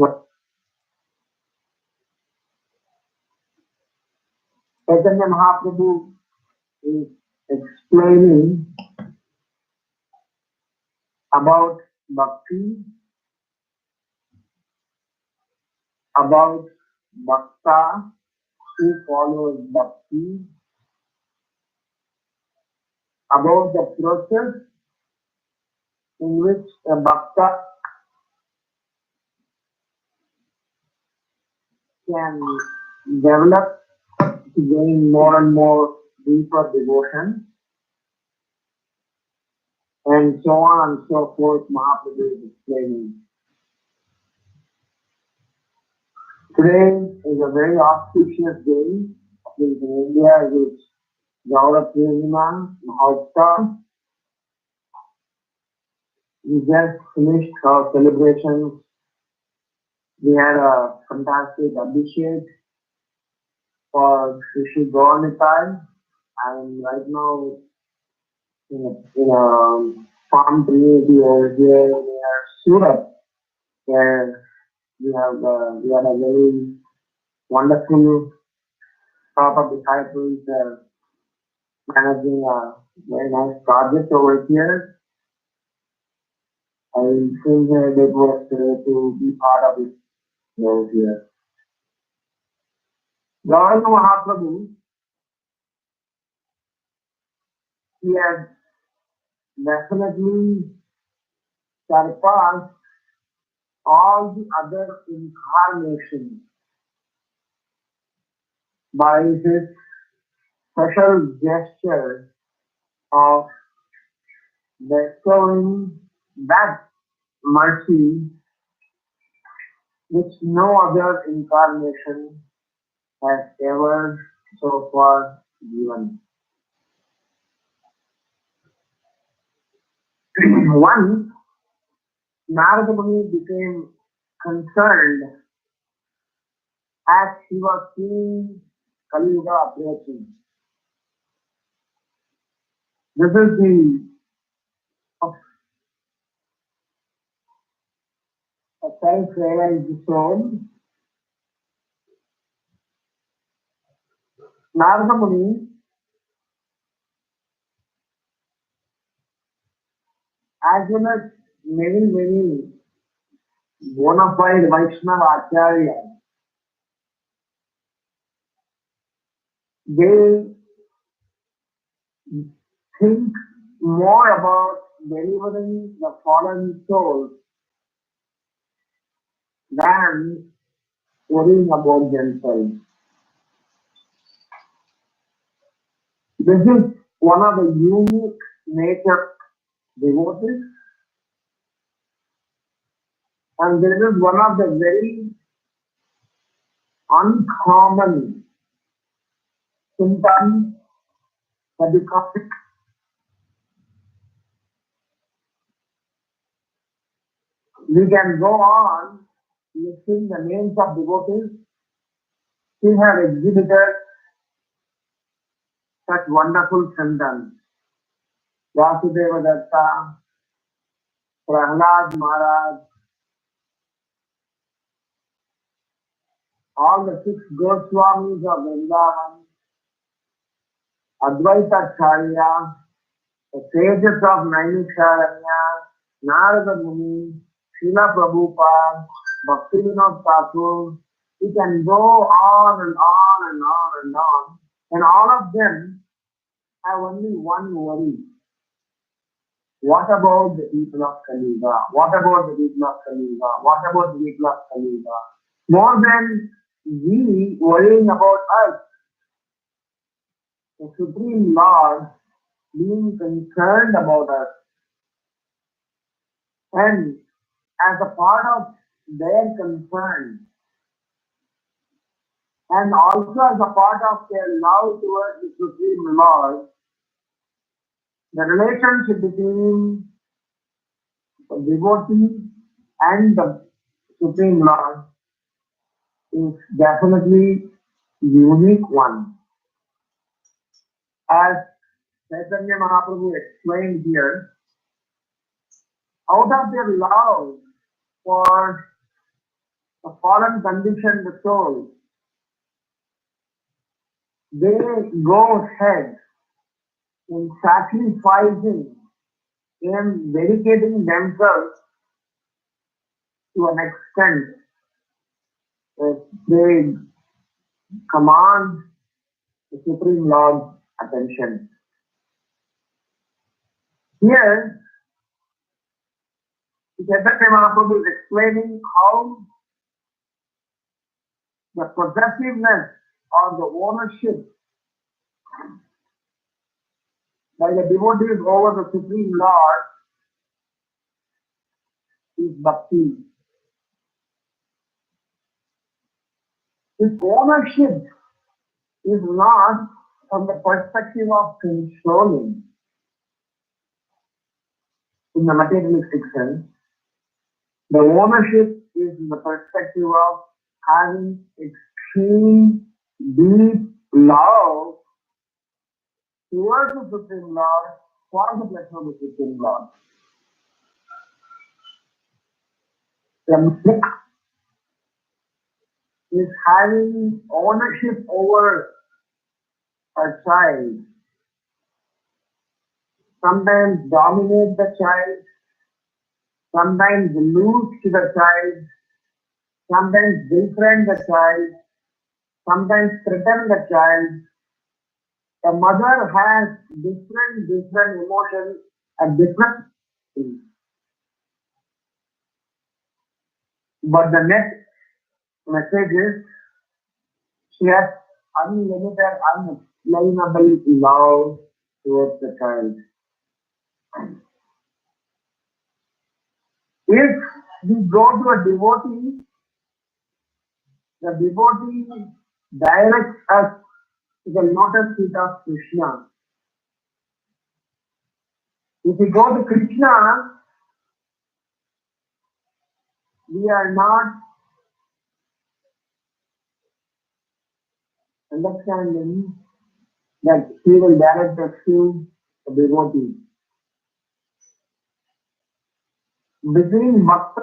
What Chaitanya Mahaprabhu is explaining about bhakti, about bhakta who follows bhakti, about the process in which a bhakta can develop to gain more and more deeper devotion, and so on and so forth. Mahaprabhu is explaining. Today is a very auspicious day. In India, it is Gaura Purnima Mahotsav. We just finished our celebrations. We had a fantastic Abhishek for Rishi Gaurnitai, and right now in a farm community over here near Surat, where we had a very wonderful crop of disciples managing a very nice project over here. I feel very was to be part of it over here. Gauranga Mahaprabhu, he has definitely surpassed all the other incarnations by his special gesture of bestowing that mercy which no other incarnation has ever so far given. Once Narada Muni became concerned as he was seeing Kali Yuga approaching. This is the self-realized soul. Narada Muni, as well as many bona fide Vaishnava Acharyas, they think more about delivering the fallen souls than worrying about themselves. This is one of the unique nature devotees, and this is one of the very uncommon symptoms that because we can go on listing the names of devotees who have exhibited such wonderful symptoms. Vasudeva Datta, Prahlad Maharaj, all the six Goswamis of Vrindavan, Advaita Acharya, the sages of Naimisharanya, Narada Muni, Srila Prabhupada, Bhaktivinoda Thakur. We can go on and on and on and on, and all of them have only one worry. What about the people of Kali Yuga? What about the people of Kali Yuga? What about the people of Kali Yuga? More than we worrying about us, the Supreme Lord being concerned about us, and as a part of their concern, and also as a part of their love towards the Supreme Lord, the relationship between the devotee and the Supreme Lord is definitely unique one. As Chaitanya Mahaprabhu explained here, out of their love for the fallen conditioned soul, they go ahead in sacrificing, in dedicating themselves to an extent that they command the Supreme Lord's attention. Here, Chaitanya Mahaprabhu is explaining how the possessiveness or the ownership by the devotees over the Supreme Lord is bhakti. This ownership is not from the perspective of controlling in the materialistic sense. The ownership is in the perspective of having extreme, deep love towards the Supreme Lord for the pleasure of the Supreme Lord. The mother is having ownership over a child, sometimes dominate the child, sometimes lose to the child, sometimes befriend the child, sometimes threaten the child. The mother has different emotions at different times. But the net message is she has unlimited, unexplainable love towards the child. If we go to a devotee, the devotee directs us to the lotus feet of Krishna. If we go to Krishna, we are not understanding that he will direct us to the devotee. Between Bhakta,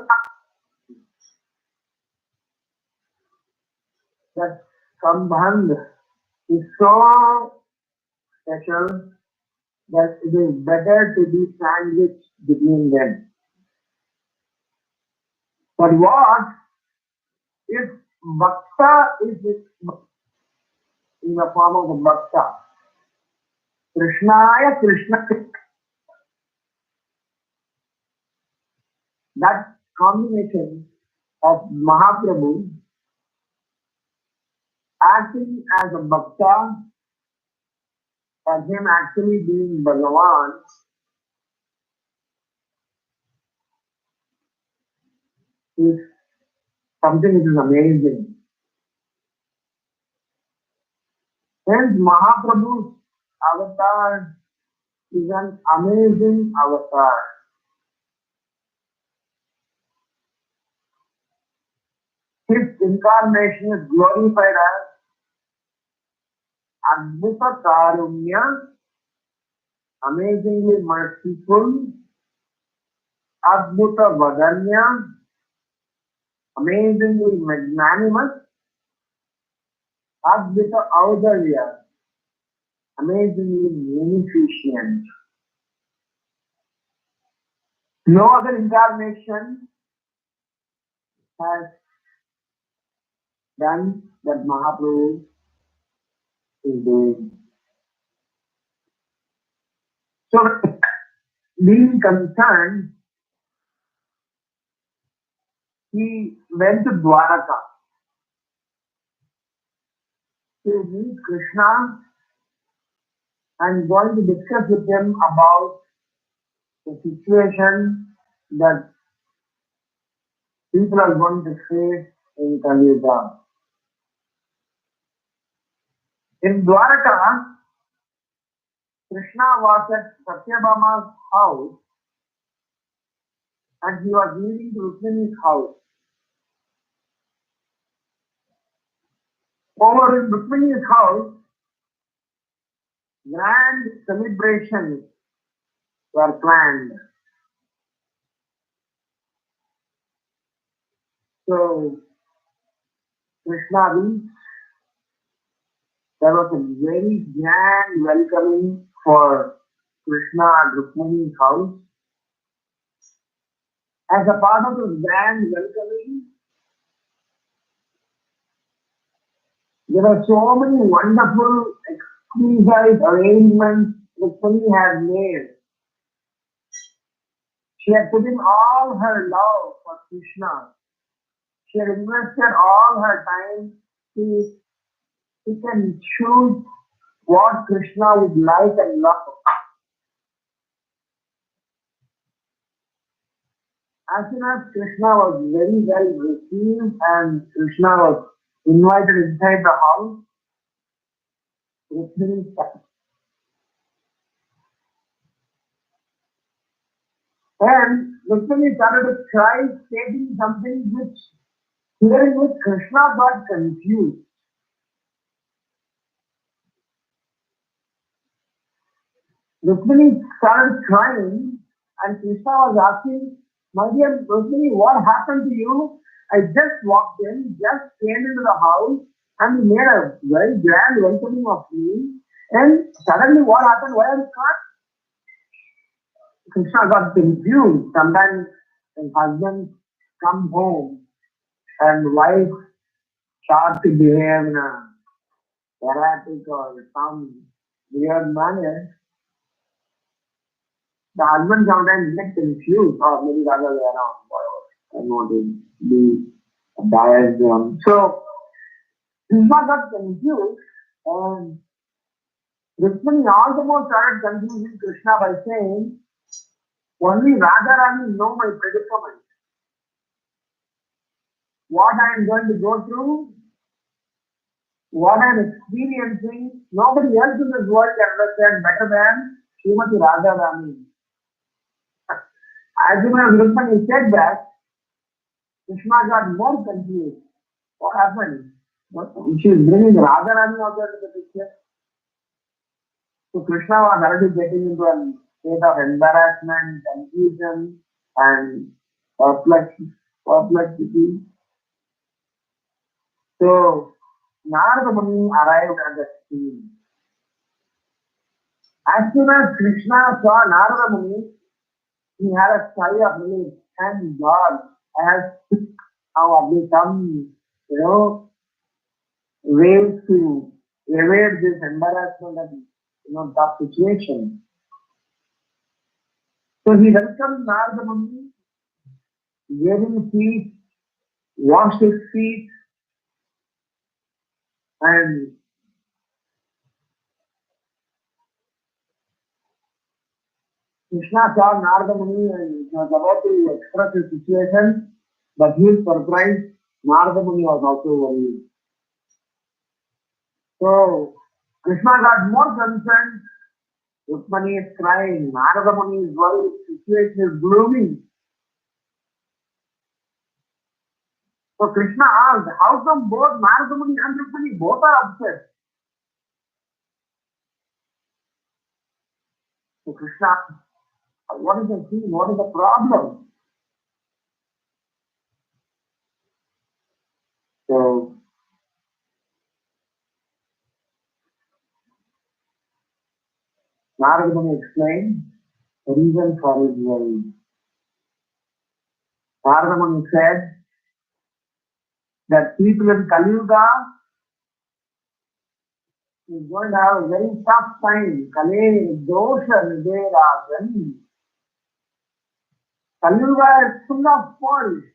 that Sambandh is so special that it is better to be sandwiched between them. But what if Bhakta is in the form of the Bhakta? Krishnaya Krishna, that combination of Mahaprabhu acting as a Bhakta and him actually being Bhagavan is something which is amazing. Hence Mahaprabhu's avatar is an amazing avatar. His incarnation is glorified as Adbhuta Karunya, amazingly merciful, Adbhuta Vadanya, amazingly magnanimous, Adbhuta Audalya, amazingly munificent. No other incarnation has done that Mahaprabhu is doing. So, being concerned, he went to Dwaraka to meet Krishna and going to discuss with him about the situation that people are going to face in Kali Yuga. In Dwaraka, Krishna was at Satyabhama's house and he was leaving to Rukmini's house. Over in Rukmini's house, grand celebrations were planned. So Krishna reached, there was a very grand welcoming for Krishna at Rukmani's house. As a part of this grand welcoming, there are so many wonderful, exquisite arrangements Rukmani had made. She had put in all her love for Krishna. She had invested all her time to pick and choose what Krishna would like and love. As soon as Krishna was very well received and Krishna was invited inside the house, Rukmini started. And Rukmini started to cry, stating something which, hearing which Krishna got confused. Rukmini started crying and Krishna was asking, my dear Rukmini, what happened to you? I just walked in, just came into the house and he made a very grand welcoming of me. And suddenly what happened? Why are you crying? Krishna got confused. Sometimes when husbands come home and wife starts to behave in a erratic or some weird manner, the husband sometimes gets confused or maybe the other way around. Whatever. I don't want to be biased. So Krishna got confused and Rukmini all the more started confusing Krishna by saying, only Radharani know my predicament. What I am going to go through, what I am experiencing, nobody else in this world can understand better than Srimati Radharani. As soon as Rukmini said that, Krishna got more confused. What happened? She is bringing Radharani also into the picture. So Krishna was already getting into a state of embarrassment, confusion, and perplexity. So Narada Muni arrived at the scene. As soon as Krishna saw Narada Muni, he had a sigh of relief. Thank God, I have now become, ways to evade this embarrassment and tough situation. So he welcomed Narada Muni, gave him feet, washed his feet, and Krishna saw Narada Muni and was about to express his situation, but he was surprised. Narada Muni was also worried. So Krishna got more concerned. Rukmani is crying. Narada Muni is worried. The situation is gloomy. So Krishna asked, how come both Narada Muni and Rukmani both are upset? So Krishna, what is the theme? What is the problem? So Narada Muni explained the reason for his worry. Narada Muni said that people in Kali Yuga is going to have a very tough time. Kale dosha niderajan. Kali Yuga is full of faults.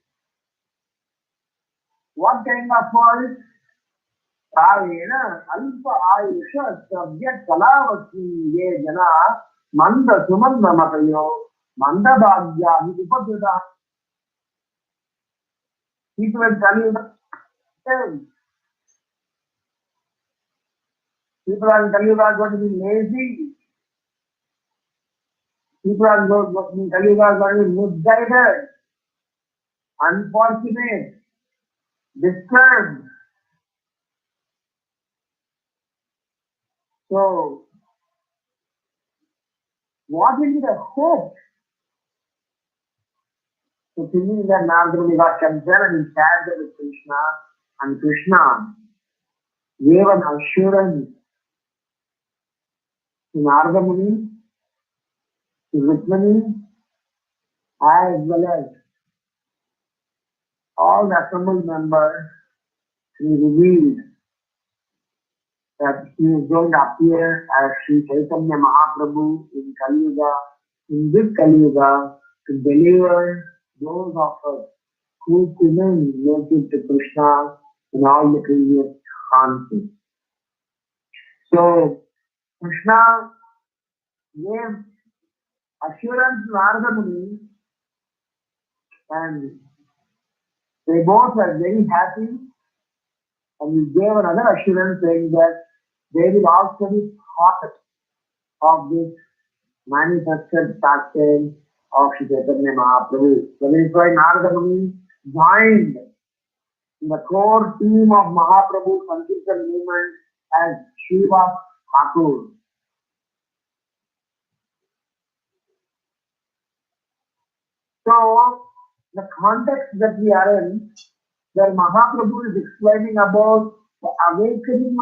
What kind of faults? Prayena alpa ayusha sabya kalavati ye jana manda sumanda matayo manda bhagya upapita. People in Kali Yuga, people in Kali Yuga are going to be lazy. People are going to be misguided, unfortunate, disturbed. So, what will be the hope? So, thinking that Narada Muni got concerned and he shared that with Krishna And Krishna gave an assurance to Narada Muni, to Rukmani, as well as all the assembled members. He revealed that he is going to appear as Sri Chaitanya Mahaprabhu in Kali Yuga, in this Kali Yuga, to deliver those of us who couldn't make it to Krishna in all the previous chances. So Krishna gave assurance to Narada Muni, and they both were very happy, and he gave another assurance saying that they will also be part of this manifested pattern of Sri Chaitanya Mahaprabhu. That is why Narada Muni joined in the core team of Mahaprabhu Sankirtan movement as Shiva Thakur. So, the context that we are in, where Mahaprabhu is explaining about the awakening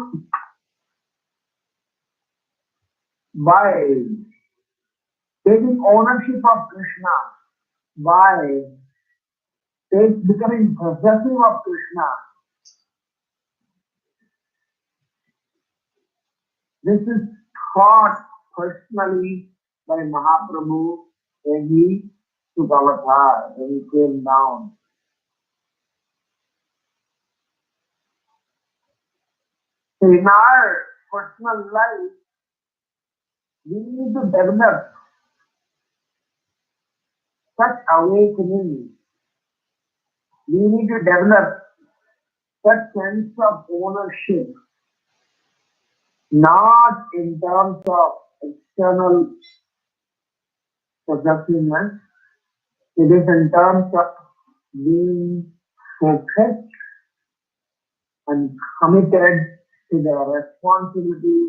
by taking ownership of Krishna, by becoming possessive of Krishna. This is taught personally by Mahaprabhu when he took avatar, when he came down. So in our personal life, we need to develop such awakening. We need to develop such sense of ownership, not in terms of external possessiveness. It is in terms of being focused and committed to the responsibility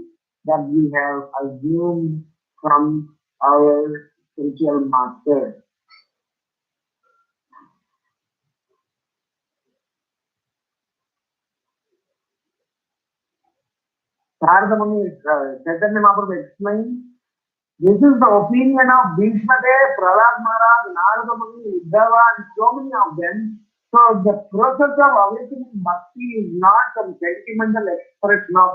that we have assumed from our spiritual master. Chaitanya Mahaprabhu explained, this is the opinion of Bhishmadev, Prahlad Maharaj, Narada Muni, Uddhava, and so many of them. So the process of awakening bhakti is not some sentimental expression of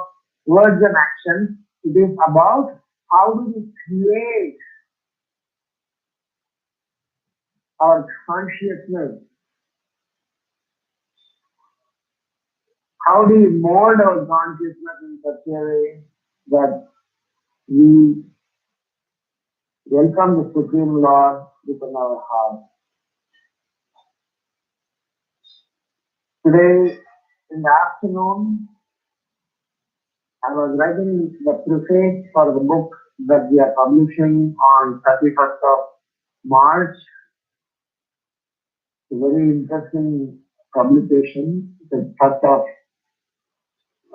words and actions. It is about how do we create our consciousness. How do we mold our consciousness in such a way that we welcome the Supreme Lord within our heart. Today in the afternoon, I was writing the preface for the book that we are publishing on 31st of March. It's a very interesting publication. It's part of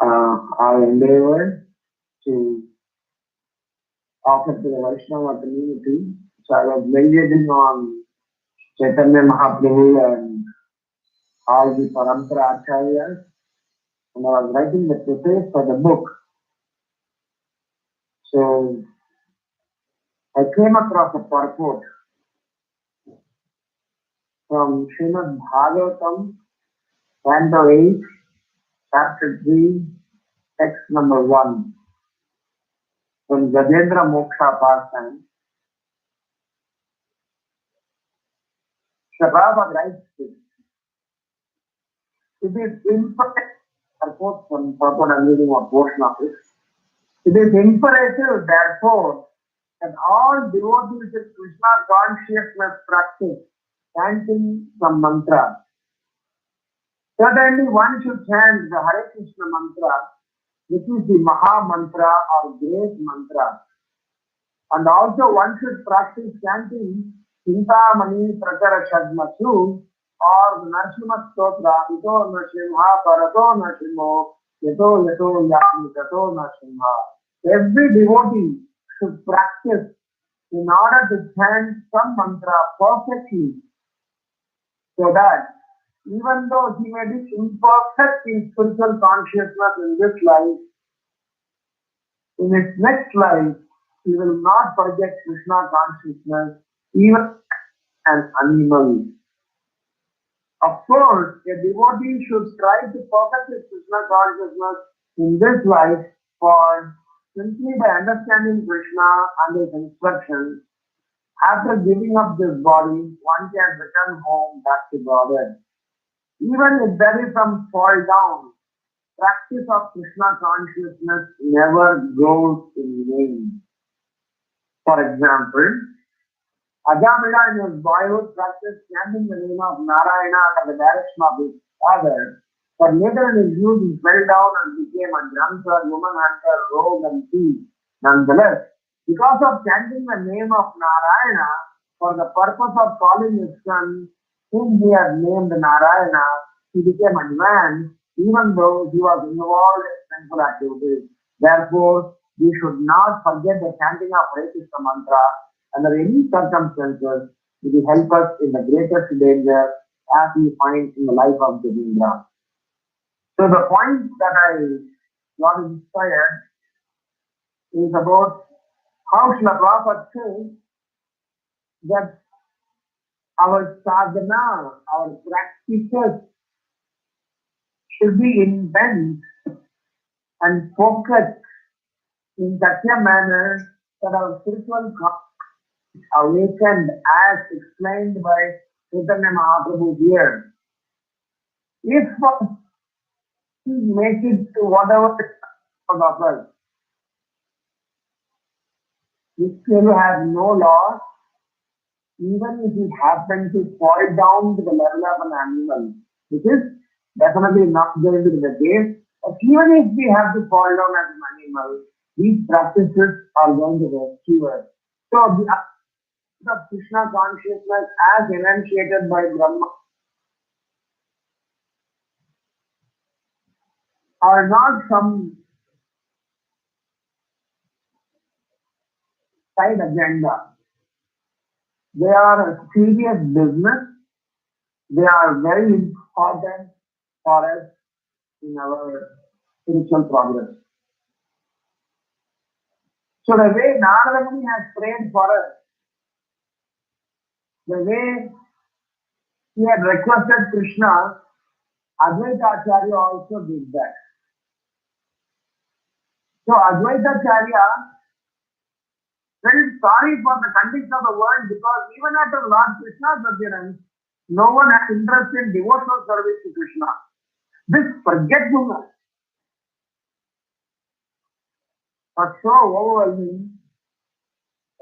our endeavor to offer to the Vaishnava community. So I was meditating on Chaitanya Mahaprabhu and all the PRabhuji Acharyas, and I was writing the preface for the book. So I came across a purport from Srimad Bhagavatam, Canto 8, Chapter 3, Text number 1, from Gajendra Moksha Pastime. Prabhupada writes this. It is imperative, purport from purport, I'm reading a portion of it. It is imperative, therefore, that all devotees with Krishna consciousness practice chanting some mantra. Certainly one should chant the Hare Krishna mantra, which is the Maha mantra or great mantra. And also one should practice chanting Chintamani Prakara Shadmasu or the Narsimha Stotra, Ito Narsimha Parato Narsimho, Yato Yato Yami Tato Narsimha. Every devotee should practice in order to chant some mantra perfectly, so that even though he may be imperfect in spiritual consciousness in this life, in his next life, he will not forget Krishna consciousness, even an animal. Of course, a devotee should try to perfect his Krishna consciousness in this life, for simply by understanding Krishna and his instructions, after giving up this body, one can return home back to Godhead. Even if there is some fall down, practice of Krishna consciousness never goes in vain. For example, Ajamila in his boyhood practiced chanting the name of Narayana under the direction of his father, but later in his youth he fell down and became a drunkard, woman hunter, rogue and thief. Nonetheless, because of chanting the name of Narayana for the purpose of calling his son, whom he had named Narayana, he became advanced even though he was involved in sinful activities. Therefore, we should not forget the chanting of Hare Krishna mantra under any circumstances. It will help us in the greatest danger as we find in the life of Javindra. So the point that I got inspired is about how Srila Prabhupada says that our sadhana, our practices should be intense and focused in such a manner that our spiritual is awakened as explained by Chaitanya Mahaprabhu here. If we make it to whatever of us, we still have no loss, even if we happen to fall down to the level of an animal, which is definitely not going to be the case. But even if we have to fall down as an animal, these practices are going to rescue us. So the of Krishna consciousness as enunciated by Brahma are not some side agenda. They are a serious business. They are very important for us in our spiritual progress. So the way Narada Muni has prayed for us, the way he had requested Krishna, Advaita Acharya also did that. So Advaita Acharya felt sorry for the condition of the world because even after Lord Krishna's appearance, no one had interest in devotional service to Krishna. This forgetfulness was so overwhelming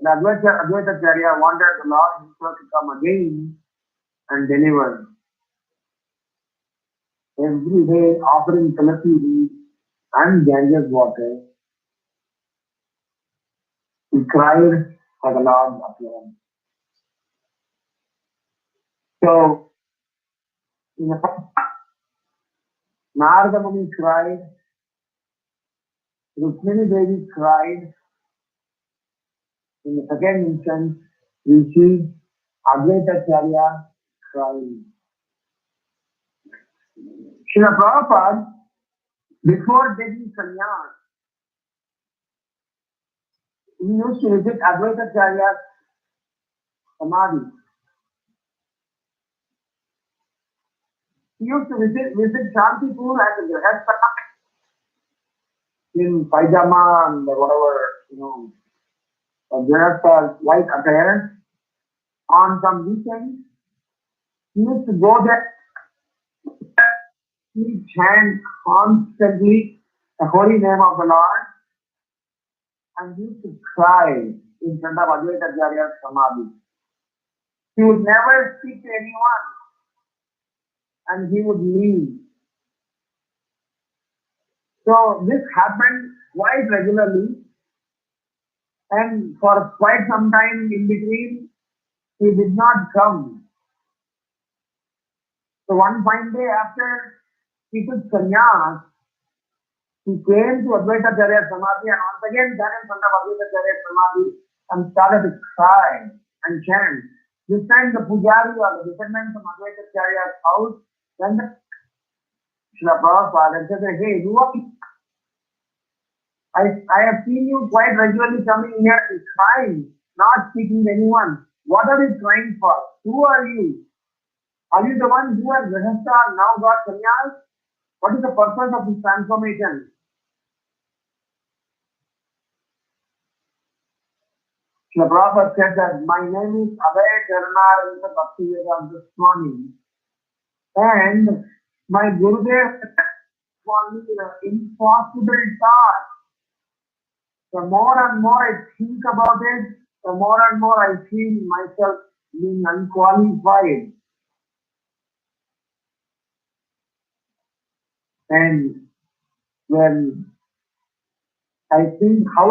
that Advaita Acharya wanted the Lord himself to come again and deliver. Every day offering Tulasi leaves and Ganges water, he cried for the Lord's appearance. So, in the first, Narada Muni cried, Rukmini Devi cried. In the second instance, we see Advaita Acharya crying. Srila Prabhupada, before taking sannyas, he used to visit Advaita Acharya's samadhi. He used to visit Shantipur as a grihastha in pajama and whatever, a grihastha's white attire. On some weekends, he used to go there, he chant constantly the holy name of the Lord, and he used to cry in front of Advaita Acharya's samadhi. He would never speak to anyone, and he would leave. So this happened quite regularly, and for quite some time in between, he did not come. So one fine day after he took sannyas, he came to Advaita Acharya Samadhi and once again sat in front of Advaita Acharya Samadhi and started to cry and chant. This time the pujari or the descendant from Advaita Acharya's house Then the Srila Prabhupada said, hey, who are you? I have seen you quite regularly coming here to crying, not speaking to anyone. What are you crying for? Who are you? Are you the one who has Grihastha now got sannyas? What is the purpose of this transformation? The Prophet said that my name is Abhay Karnar in the Bhakti Vedanta Swami, and my Gurudev for me the impossible task. The more and more I think about it, the more and more I feel myself being unqualified. And when I think how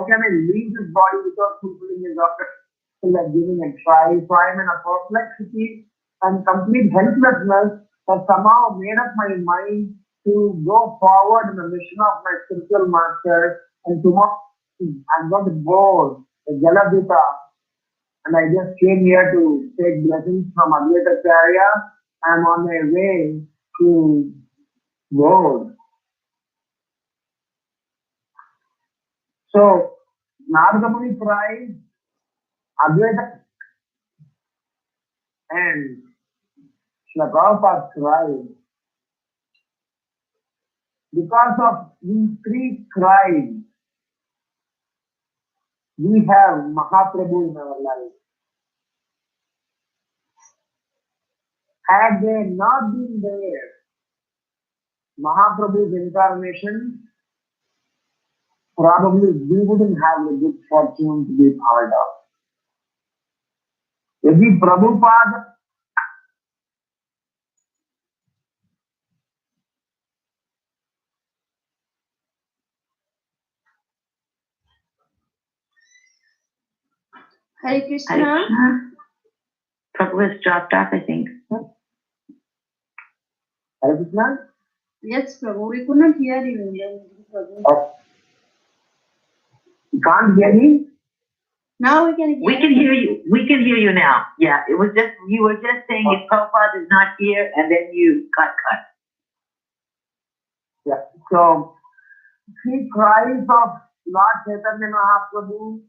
can I leave this body without fulfilling his order, like giving a try, so I am in a perplexity and complete helplessness that somehow made up my mind to go forward in the mission of my spiritual master. And tomorrow I'm going to board the Jaladita, and I just came here to take blessings from Advaita Acharya. I'm on my way to board. So Narada Muni Prize, Advaita and Srila Prabhupada cried. Because of these three crimes, we have Mahaprabhu in our life. Had they not been there, Mahaprabhu's incarnation, probably we wouldn't have the good fortune to be part of. Yadi Prabhupada Hare Krishna. Prabhu has dropped off, I think. Hare Krishna? Yes, Prabhu. We could not hear you. Prabhu. Oh. You can't hear me? Now we can hear We can hear you. We can hear you now. Yeah, it was just, you were just saying if Prabhupada is not here, and then you got cut. Yeah. So, three cries of Lord Chaitanya Mahaprabhu,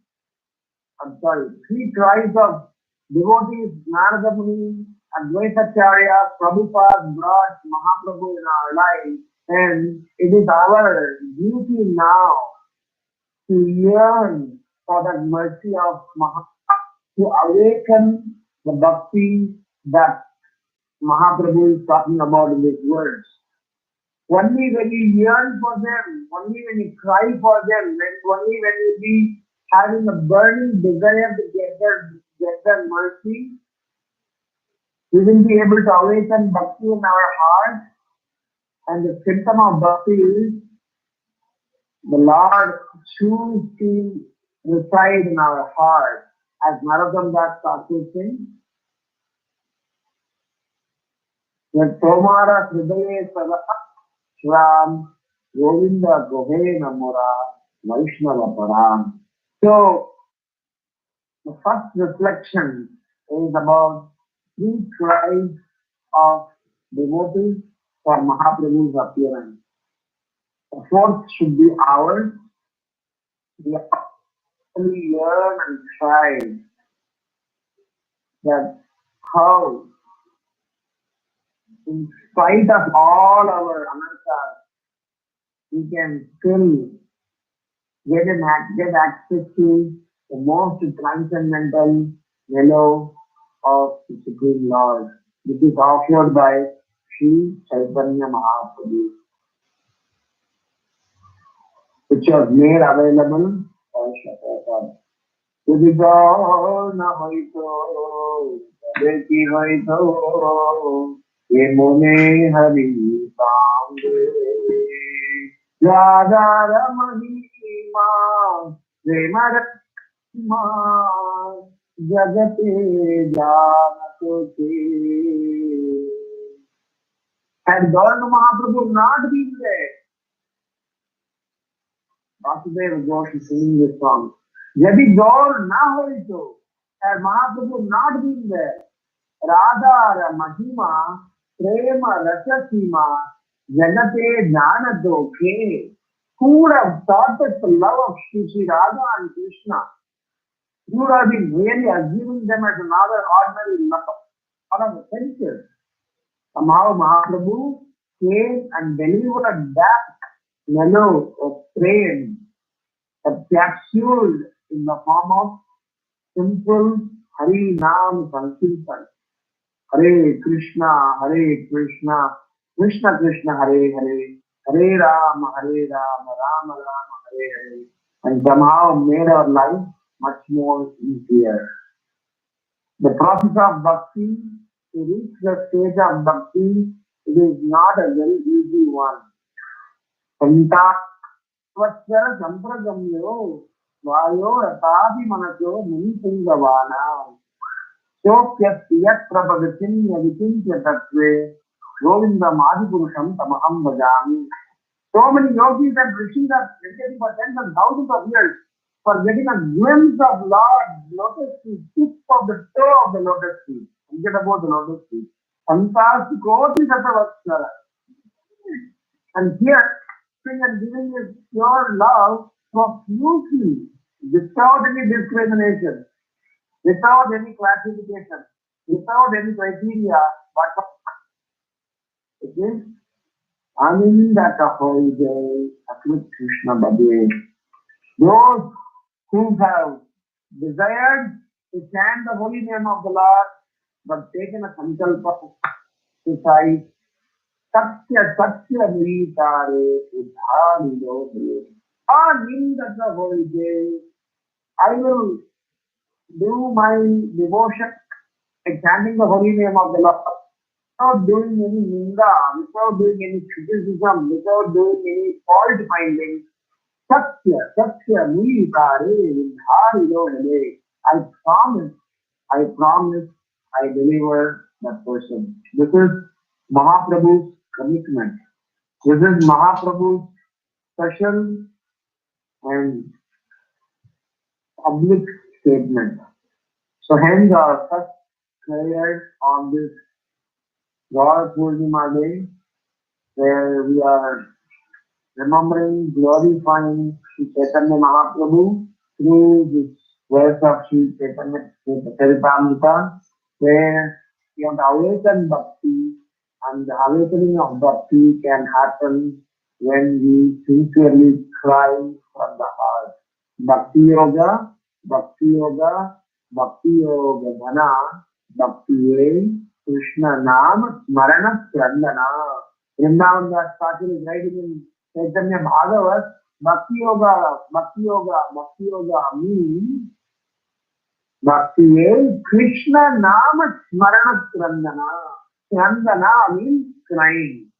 three cries of devotees, Narada Muni, Advaita Acharya, Prabhupada brought Mahaprabhu in our life, and it is our duty now to yearn for that mercy of Mahaprabhu, to awaken the bhakti that Mahaprabhu is talking about in these words. Only when you yearn for them, only when you cry for them, only when you be having a burning desire to get their mercy, we will be able to awaken bhakti in our heart. And the symptom of bhakti is the Lord choose to reside in our heart. As Narottam Das Thakur sings, that Tomara Hridaye Sada Shram Govinda Gohe Namura Vaishnava Param. So, the first reflection is about three cries of devotees for Mahaprabhu's appearance. The fourth should be ours. We actually yearn and try that how, in spite of all our anarthas, we can still get access to the most transcendental mellow of the Supreme Lord. This is offered by Sri Chaitanya Mahaprabhu, which was made available by Shakata. Udibana hoito, Deki hoito, Yemone Hari Samde, Yadara Mahima, Premarama, Jagate Janatote. Had Gauranga Mahaprabhu not been there, Vasudeva Ghosh is singing this song. Yadi Gaur na hoito, had Mahaprabhu not been there, Radha Mahima, Prema Rasasima Janate Jnana Dokhe. Who would have thought that the love of Shri Radha and Krishna, you would have been really assuming them as another ordinary love of the senses. Somehow Mahaprabhu came and delivered that mellow of praying, capsuled in the form of simple Hari Nam Sankirtan. Hare Krishna, Krishna Krishna, Hare Hare, Hare Rama, Rama Rama, Hare Hare, and somehow made our life much more easier. The process of bhakti, to reach the stage of bhakti, it is not a very easy one. Vatsara Sampragamyo Vayo Ratavi Manaso Munisingavana Sokyat Prabhagatin Yavikincha Tatve Govinda Madipurusham Tamaham Bhajami. So many yogis and rishis are meditating for tens and thousands of years for getting a glimpse of Lord's lotus feet, tip of the toe of the lotus feet. Forget about the lotus feet. Santas Koti Satavatsara. And here, and giving is pure love profusely, without any discrimination, without any classification, without any criteria, but it is Anindaka Hoide, Akrit Krishna Bhade. Those who have desired to chant the holy name of the Lord, but taken a sankalpa to cite Satya Satya Militare Udharido. Anindaka Hoide. I will do my devotion by chanting the holy name of the Lord without doing any ninda, without doing any criticism, without doing any fault finding. Satya, Satya, Militare, Vidhari, I promise, I deliver that person. This is Mahaprabhu's commitment. This is Mahaprabhu's special and public statement. So hence our first prayer on this Gaur Purnima Day, where we are remembering, glorifying Sri Chaitanya Mahaprabhu through this verse of Sri Chaitanya Charitamrta, where we have to awaken bhakti, and the awakening of bhakti can happen when we sincerely cry from the heart. Bhakti Yoga, Bhakti Yoga, Bhakti Yoga Dhana, Bhakti Ye, Krishna Nam, Smarana Chandana. Vrindavan Das Thakur is writing in Chaitanya Bhagavat, Bhakti Yoga, Bhakti Yoga, Bhakti Yoga means Bhakti is Krishna Nama Smarana Krandana. Krandana means crying.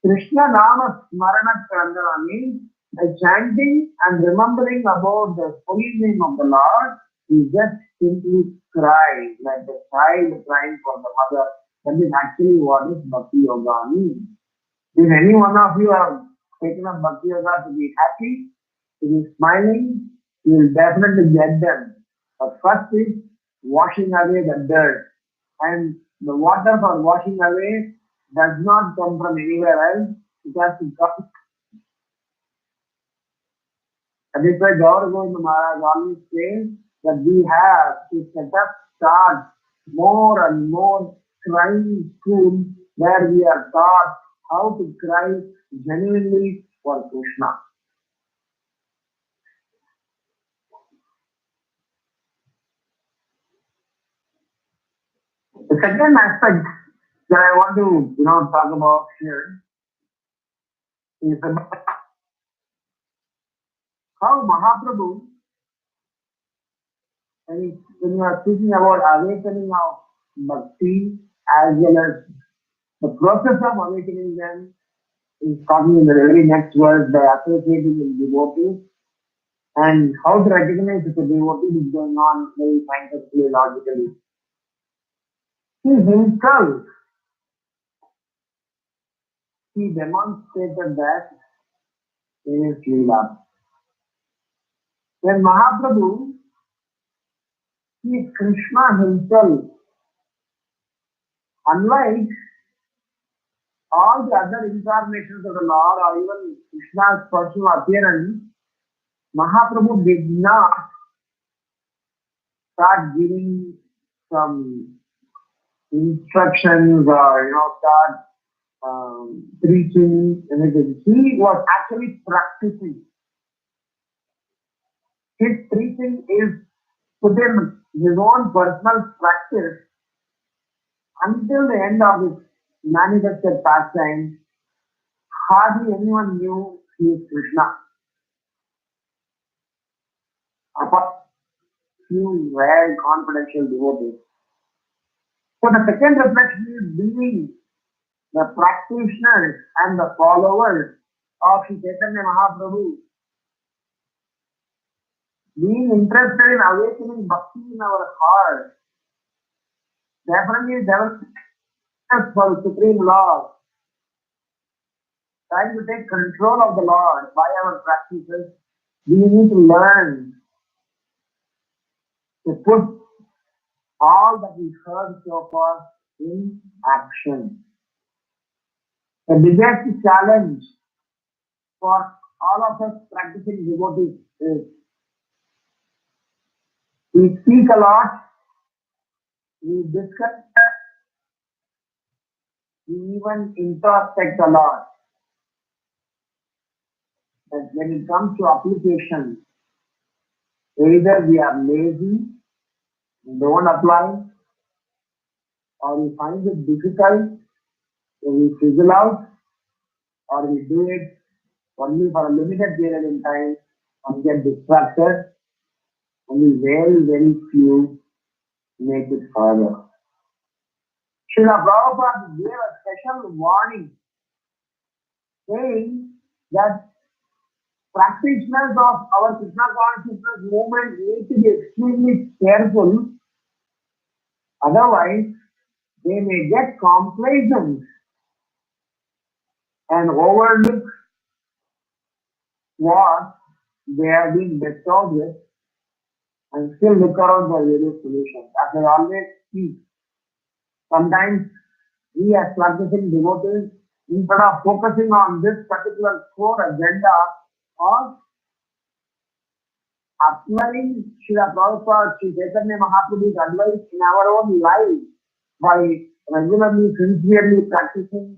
Krishna Nama Smarana Krandana means by chanting and remembering about the holy name of the Lord, we just simply cry like a child crying for the mother. That is actually what is Bhakti Yoga means. If any one of you have taken up Bhakti Yoga to be happy, to be smiling, you will definitely get them. But first is washing away the dirt. And the water for washing away does not come from anywhere else. It has to come. That is why Gaur Govinda Maharaj always says that we have to start more and more crying schools where we are taught how to cry genuinely for Krishna. The second aspect that I want to talk about here is about how Mahaprabhu, when you are speaking about awakening of bhakti as well as the process of awakening them, is talking in the very next verse by associating with devotees and how to recognize if a devotee is going on very scientifically, logically. He himself, he demonstrated that in his lila. When Mahaprabhu, he is Krishna himself, unlike all the other incarnations of the Lord or even Krishna's personal appearance, Mahaprabhu did not start giving some instructions or start preaching anything. He was actually practicing. His preaching is put in his own personal practice until the end of his manifested pastime. Hardly anyone knew he is Krishna. Apart few rare confidential devotees. So the second reflection is being the practitioners and the followers of Sri Chaitanya Mahaprabhu, being interested in awakening bhakti in our heart, definitely developing for the Supreme Lord, trying to take control of the Lord by our practices. We need to learn to put all that we heard so far in action. The biggest challenge for all of us practicing devotees is we speak a lot, we discuss, we even introspect a lot. But when it comes to application, either we are lazy, don't apply, or we find it difficult, so we fizzle out, or we do it only for a limited period in time and get distracted. Only very, very few make it further. Srila Prabhupada gave a special warning saying that practitioners of our Krishna consciousness movement need to be extremely careful, otherwise they may get complacent and overlook what they have been bestowed with and still look around for various solutions. As I always speak, sometimes we as practicing devotees, instead of focusing on this particular core agenda of applying Srila Prabhupada, Sri Chaitanya Mahaprabhu's advice in our own life by regularly, sincerely practicing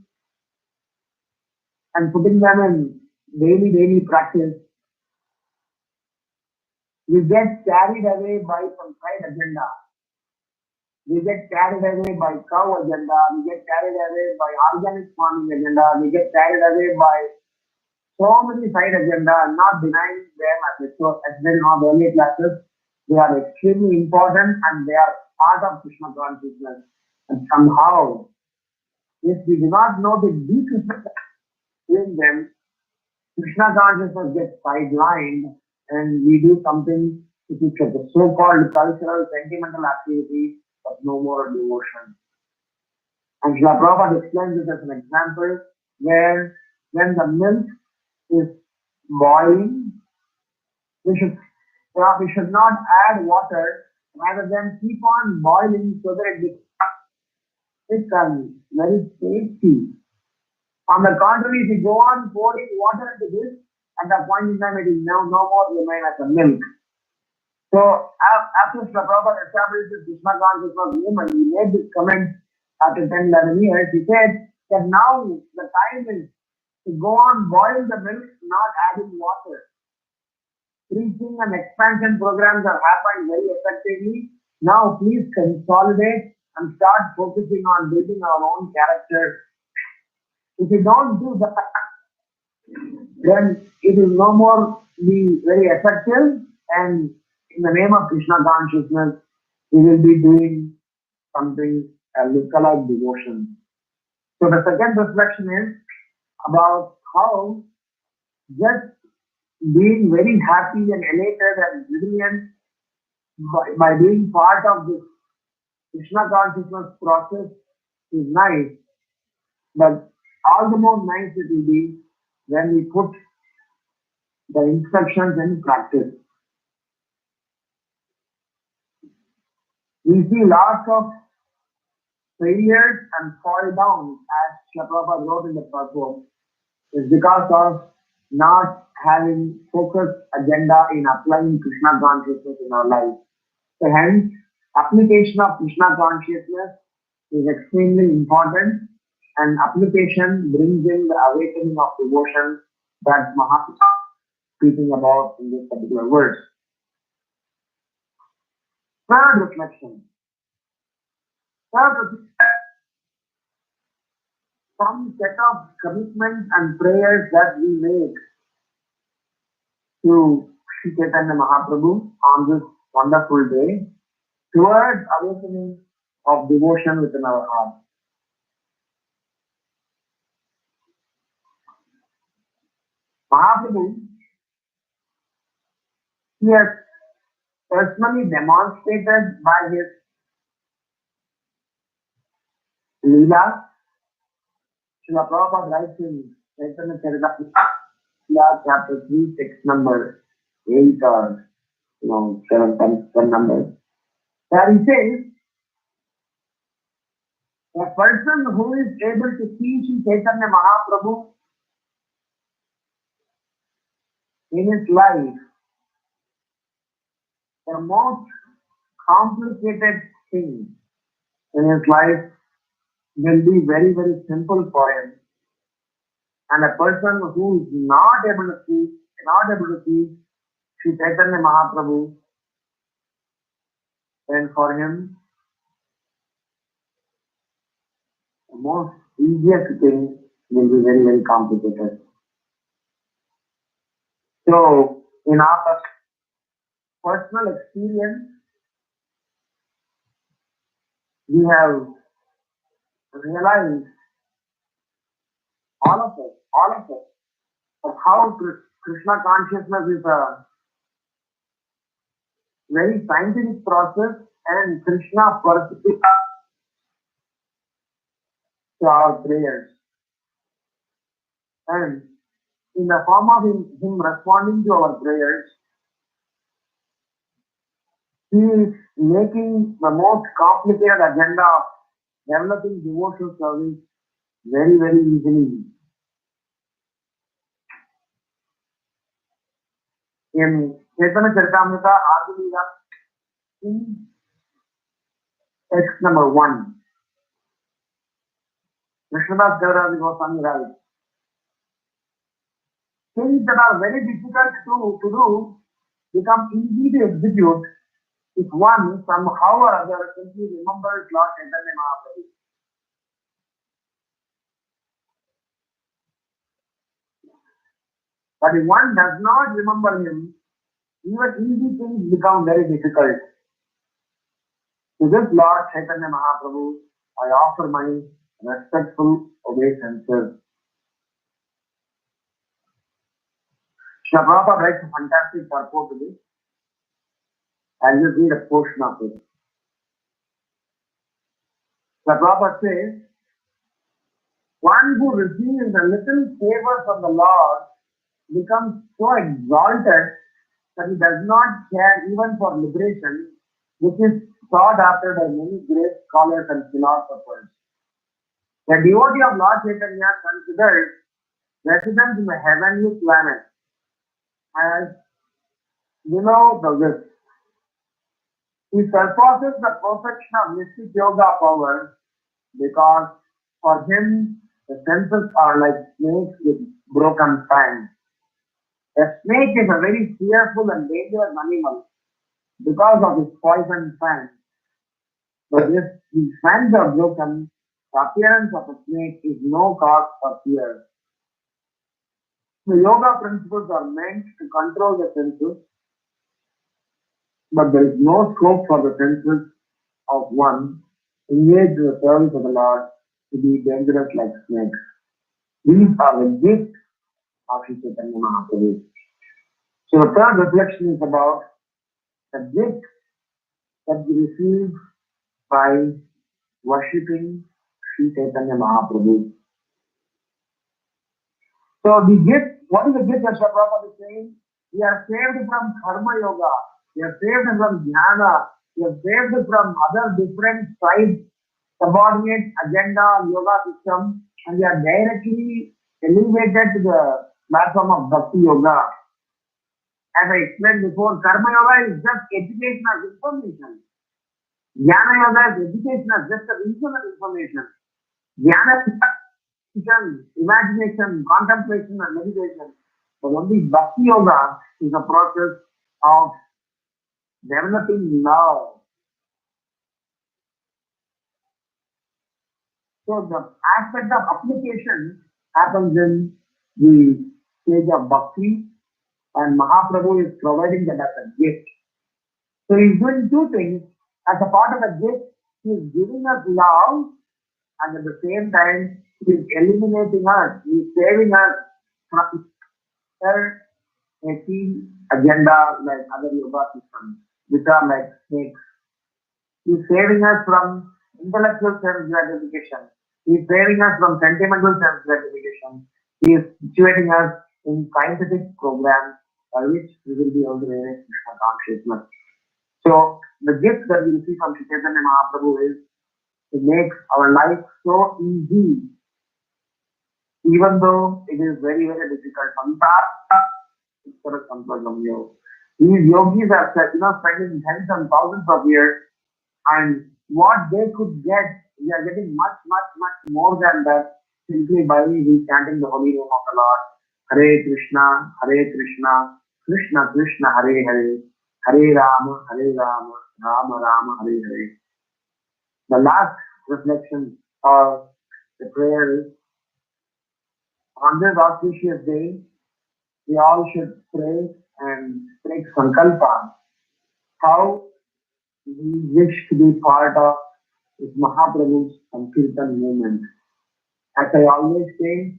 and putting them in daily practice, we get carried away by some side agenda. We get carried away by cow agenda. We get carried away by organic farming agenda. We get carried away by so many side agenda. I'm not denying them as explained in our earlier classes. They are extremely important and they are part of Krishna consciousness. And somehow, if we do not know the deep effect in them, Krishna consciousness gets sidelined and we do something which is a so-called cultural, sentimental activity, but no more devotion. And Srila Prabhupada explains this as an example where when the milk is boiling, we should not add water, rather than keep on boiling so that it becomes very tasty. On the contrary, if you go on pouring water into this, at that point in time it will no more remain as a milk. So after Srila Prabhupada established this Krishna consciousness movement, he made this comment after 10-11 years. He said that now the time is to go on boil the milk, not adding water. Preaching and expansion programs are happening very effectively. Now please consolidate and start focusing on building our own character. If you don't do that, then it will no more be very effective, and in the name of Krishna consciousness, we will be doing something lookalike devotion. So the second reflection is about how just being very happy and elated and brilliant by being part of this Krishna consciousness process is nice, but all the more nice it will be when we put the instructions in practice. We see lots of failures and fall down, as Srila Prabhupada wrote in the purport, is because of not having focused agenda in applying Krishna consciousness in our life. So hence, application of Krishna consciousness is extremely important, and application brings in the awakening of devotion that Mahaprabhu is speaking about in this particular verse. Third reflection. Some set of commitments and prayers that we make to Sri Chaitanya Mahaprabhu on this wonderful day towards awakening of devotion within our heart. Mahaprabhu, he has personally demonstrated by his lila. Srila Prabhupada writes in Chaitanya Charitamrta, chapter 3, text number 8 or 7, 10 numbers. There he says, a person who is able to see Sri Chaitanya Mahaprabhu in his life, the most complicated thing in his life will be very, very simple for him. And a person who is not able to see Sri Chaitanya Mahaprabhu, then for him, the most easiest thing will be very, very complicated. So, in our personal experience, we have realized, all of us, of how Krishna consciousness is a very scientific process, and Krishna participates to our prayers. And in the form of him responding to our prayers, he is making the most complicated agenda of developing devotional service very, very easily. In Chaitanya Charitamrta, Adilila, in text number 1, Krishnadas Kaviraj Goswami writes, things that are very difficult to do become easy to execute if one somehow or other simply remembers Lord Chaitanya Mahaprabhu. But if one does not remember him, even easy things become very difficult. To this Lord Chaitanya Mahaprabhu, I offer my respectful obeisances. Srila Prabhupada writes a fantastic purport to this. I'll just read a portion of it. Srila Prabhupada says, one who receives a little favor from the Lord becomes so exalted that he does not care even for liberation, which is sought after by many great scholars and philosophers. The devotee of Lord Chaitanya considers residence in the heavenly planet as below the width. He surpasses the perfection of mystic yoga power because for him the senses are like snakes with broken fangs. A snake is a very fearful and dangerous animal because of its poison fangs. But if the fangs are broken, the appearance of a snake is no cause for fear. The yoga principles are meant to control the senses, but there is no scope for the senses of one engaged in the service of the Lord to be dangerous like snakes. These are the gifts of Sri Chaitanya Mahaprabhu. So the third reflection is about the gift that we receive by worshipping Sri Chaitanya Mahaprabhu. So the gift, what is the gift that Srila Prabhupada is saying? We are saved from karma yoga, we are saved from jnana, we are saved from other different sides subordinate agenda on yoga system, and they are directly elevated to the platform of Bhakti Yoga. As I explained before, Karma Yoga is just education of information. Jnana Yoga is education of just a reason of information. Jnana is imagination, contemplation, and meditation. But only Bhakti Yoga is a process of developing love. So the aspect of application happens in the stage of Bhakti, and Mahaprabhu is providing that as a gift. So he's doing two things. As a part of the gift, he is giving us love, and at the same time, he is eliminating us. He is saving us from their key agenda like other yoga systems, which are like snakes. He is saving us from intellectual self gratification. He is saving us from sentimental self gratification. He is situating us in scientific programs by which we will be able to realize Krishna consciousness. So the gift that we receive from Chaitanya Mahaprabhu is to make our life so easy, even though it is very, very difficult. These yogis are spending tens and thousands of years, and what they could get, we are getting much, much, much more than that simply by chanting the holy name of the Lord. Hare Krishna, Krishna Krishna, Hare Hare, Hare Rama, Rama Rama, Hare Hare. The last reflection of the prayer is, on this auspicious day, we all should pray and take sankalpa how we wish to be part of this Mahaprabhu's Sankirtan movement. As I always say,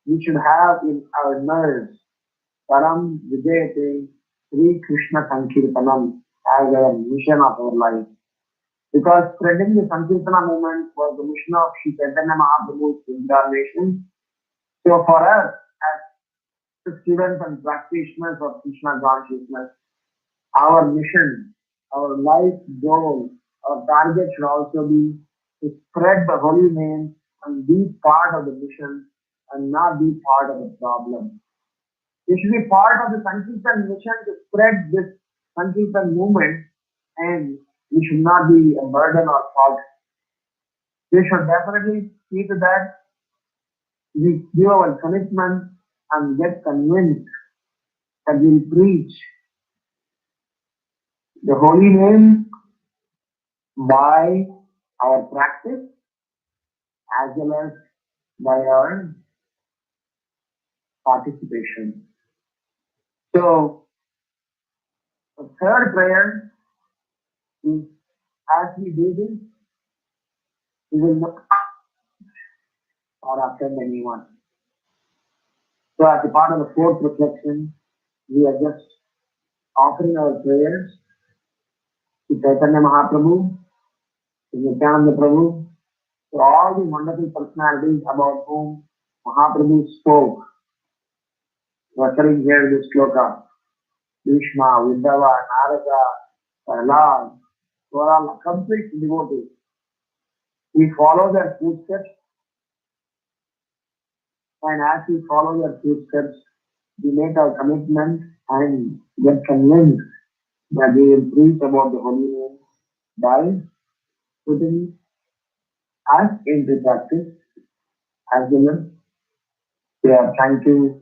we should have in our nerves Param Vijayate Sri Krishna Sankirtanam as a mission of our life. Because spreading the Sankirtana movement was the mission of Sri Chaitanya Mahaprabhu's incarnation. So for us, as students and practitioners of Krishna consciousness, our mission, our life goal, our target should also be to spread the holy name and be part of the mission and not be part of the problem. We should be part of the Sankirtan mission to spread this Sankirtan movement, and we should not be a burden or fault. We should definitely see to that we give our commitment and get convinced that we preach the holy name by our practice as well as by our participation. So the third prayer is, as we do this, we will not or offend anyone. So as a part of the fourth reflection, we are just offering our prayers to Chaitanya Mahaprabhu, to Nityananda Prabhu, to all the wonderful personalities about whom Mahaprabhu spoke, referring here to this sloka. Bhishma, Uddhava, Narada, Prahlad, who are all accomplished devotees. We follow their footsteps, and as we follow their footsteps, we make our commitment and get convinced that we will preach about the holy name by putting us into practice as well as we are trying to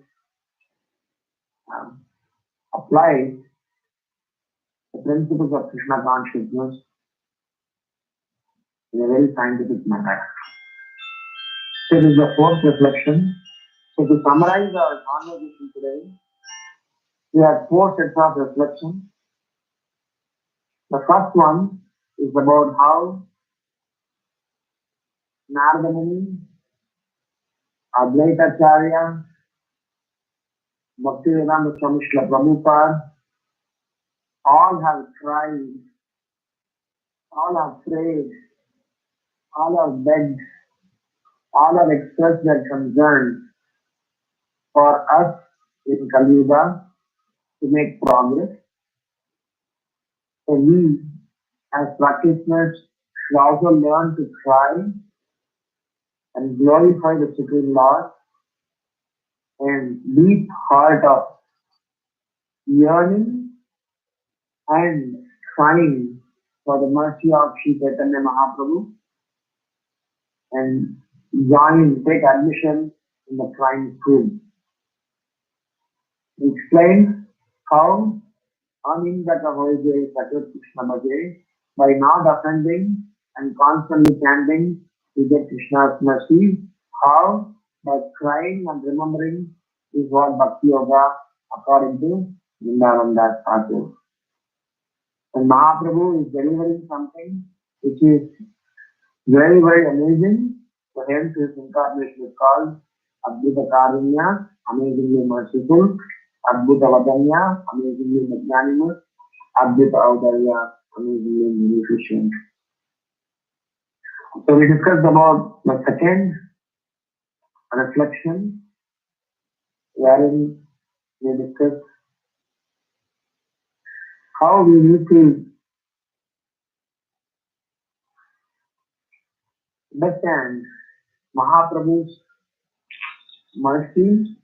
apply the principles of Krishna consciousness in a very scientific manner. So this is the fourth reflection. So to summarize our conversation today, we have four sets of reflections. The first one is about how Narada Muni, Advaita Acharya, Bhaktivedanta Swami Srila Prabhupada, all have cried, all have prayed, all have begged, all have expressed their concern for us in Kali Yuga to make progress. So we, as practitioners, should also learn to cry and glorify the Supreme Lord and deep heart of yearning and crying for the mercy of Sri Chaitanya Mahaprabhu and take admission in the crying pool. He explained how Anindaka Hoje Sakat Krishna Bhaje by not offending and constantly chanting to get Krishna's mercy, how by crying and remembering is what Bhakti Yoga according to Vrindavan Das Thakur. And Mahaprabhu is delivering something which is very, very amazing. For him, his incarnation is called Adbhuta Karunya, amazingly merciful, Adbhuta Vadanya, amazingly magnanimous, Adbhuta Audarya, amazingly munificent. So we discussed about the second reflection, wherein we discussed how we need to understand Mahaprabhu's mercy,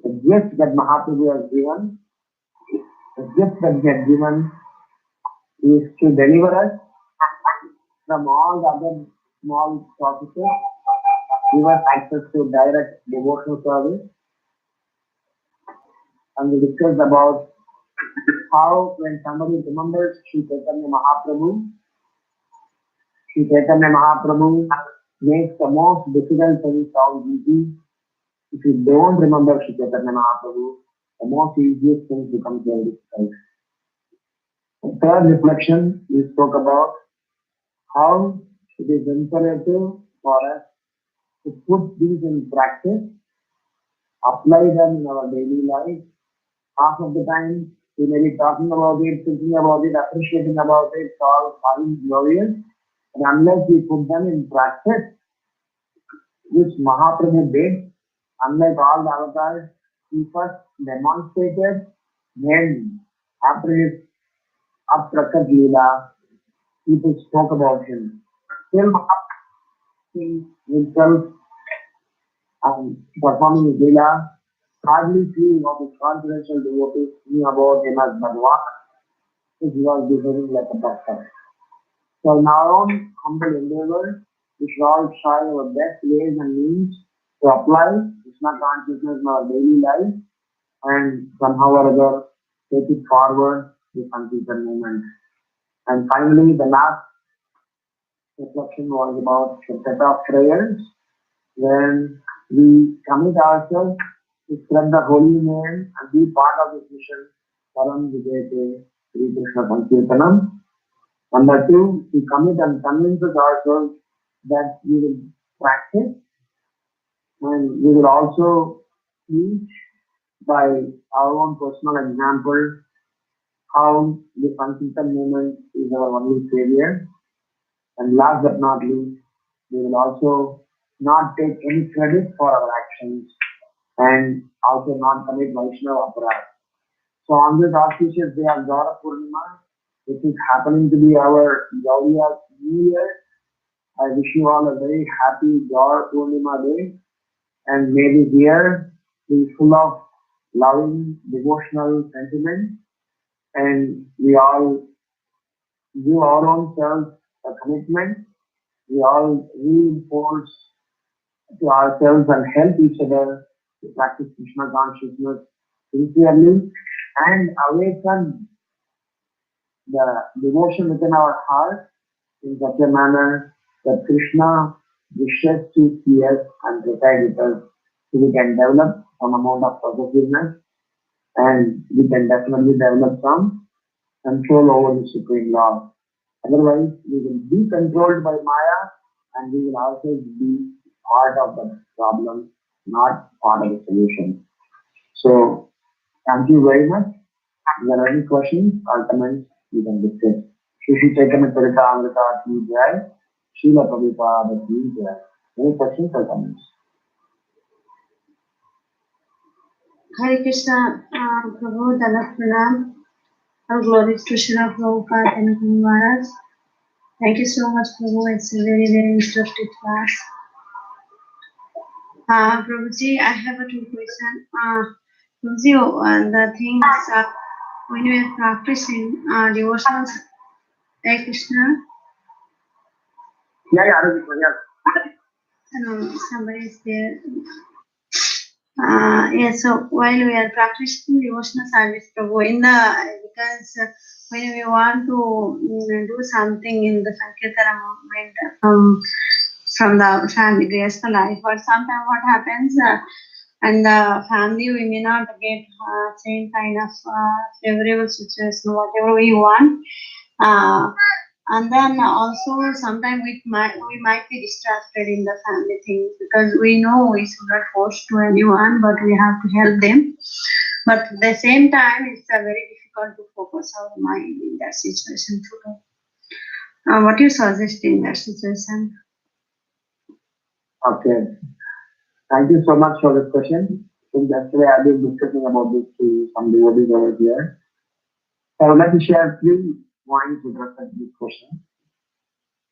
the gift that Mahaprabhu has given, the gift that he has given is to deliver us from all the other small processes, give us access to direct devotional service. And we discussed about how when somebody remembers Sri Chaitanya Mahaprabhu, Sri Chaitanya Mahaprabhu makes the most difficult things sound easy. If you don't remember Sri Chaitanya Mahaprabhu, the most easiest things become very difficult. The third reflection, we spoke about how it is imperative for us to put these in practice, apply them in our daily life. Half of the time, we may be talking about it, thinking about it, appreciating about it, it's all fine, glorious. And unless we put them in practice, which Mahaprabhu did, unlike all the avatars, he first demonstrated, then after his Aprakat lila, people spoke about him. Still Mahaprabhu himself performing his lila, hardly few of his confidential devotees knew about him as Bhagwan, if he was behaving like a doctor. So in our own humble endeavor, we should all try our best ways and means to apply Krishna consciousness in our daily life and somehow or other take it forward with consistent movement. And finally, the last reflection was about the set of prayers when we commit ourselves to spread the holy name and be part of this mission, Param Vijayate Sri Krishna Sankirtanam. Number two, we commit and convince ourselves that we will practice and we will also teach by our own personal example how the Sankirtan movement is our only savior. And last but not least, we will also not take any credit for our actions and also not commit Vaishnava aparad. So on this auspicious day of Gaura Purnima, which is happening to be our Gauriya's New Year, I wish you all a very happy Gaura Purnima day and may this year be full of loving devotional sentiments and we all give our own selves a commitment. We all reinforce to ourselves and help each other to practice Krishna consciousness sincerely and awaken the devotion within our heart in such a manner that Krishna wishes to see us and reside with us so we can develop some amount of possessiveness and we can definitely develop some control over the Supreme Lord. Otherwise, we will be controlled by Maya and we will also be part of the problem, not part of the solution. So, thank you very much. If there are any questions or comments, you can discuss. Shri Chaitanya Charitamrta ki jai, Srila Prabhupada ki jai. Any questions or comments? Hare Krishna, Prabhu, Danat Pranam. All glories to Srila Prabhupada and Guru Maharaj. Thank you so much, Prabhu. It's a very, very instructive class. Prabhuji, I have a two question. Prabhuji, the things when we are practicing devotional, Hare Krishna, Yeah, yeah. somebody is there. So while we are practicing devotional service, Prabhu, because when we want to do something in the Sankirtana movement from the family graceful life, but sometimes what happens and the family we may not get same kind of favorable situation, whatever we want. And then also sometimes we might be distracted in the family things because we know we should not force to anyone, but we have to help them. But at the same time, it's very difficult to focus our mind in that situation too. What do you suggest in that situation? Okay. Thank you so much for this question. So yesterday I've been discussing about this to some devotees over here. So I would like to share three points with respect to this question.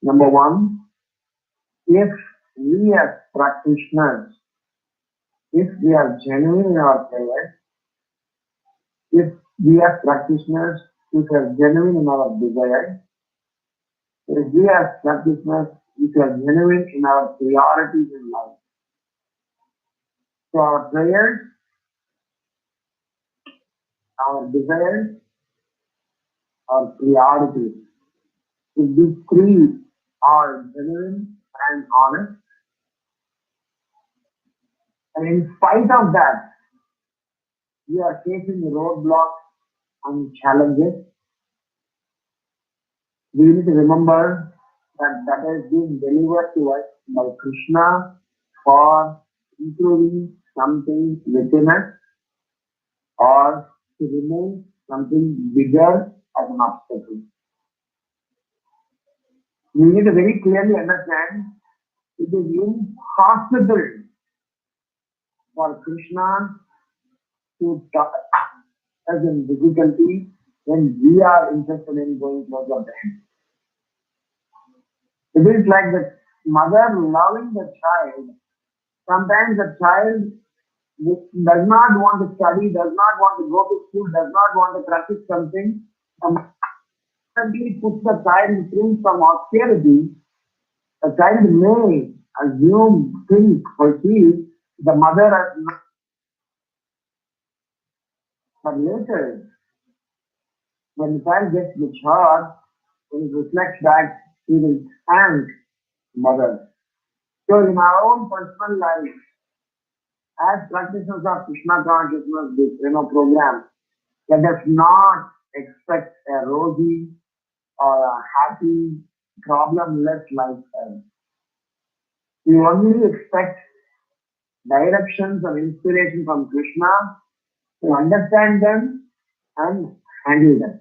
Number one, if we as practitioners, if we are genuine in our prayers, if we as practitioners, if we are genuine in our desires, if we as practitioners, if we are genuine in our priorities in life, so our prayers, our desires, our priorities, if these three are genuine and honest, and in spite of that, we are facing roadblocks and challenges, we need to remember that that is being delivered to us by Krishna for improving something within us or to remove something bigger as an obstacle. We need to very clearly understand it is impossible for Krishna to touch us in difficulty when we are interested in going closer to Him. It is like the mother loving the child. Sometimes the child does not want to study, does not want to go to school, does not want to practice something. The mother simply puts the child through some austerity. The child may assume, think, perceive the mother as not, but later, when the child gets mature, when he reflects back, he will thank mother. So in our own personal life, as practitioners of Krishna consciousness, this program, let us not expect a rosy or a happy, problemless lifestyle. We only expect directions and inspiration from Krishna to understand them and handle them.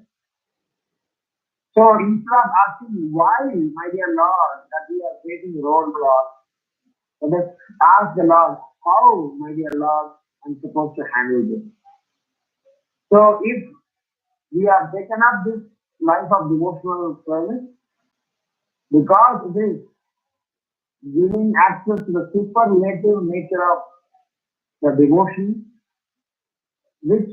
So instead of asking why, my dear Lord, that we are facing roadblocks, let us ask the Lord, how, my dear Lord, I'm supposed to handle this. So if we have taken up this life of devotional service, because it is giving access to the superlative nature of the devotion, which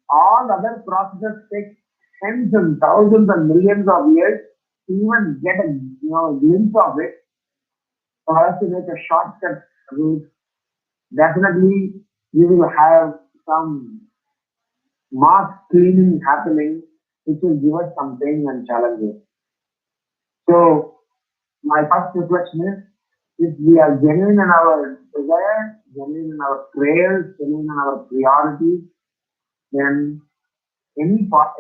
all other processes take tens and thousands and millions of years to even get a glimpse of it. For us to make a shortcut route, definitely we will have some mass cleaning happening, which will give us some pain and challenges. So my first reflection is, if we are genuine in our desires, genuine in our prayers, genuine in our priorities, then any part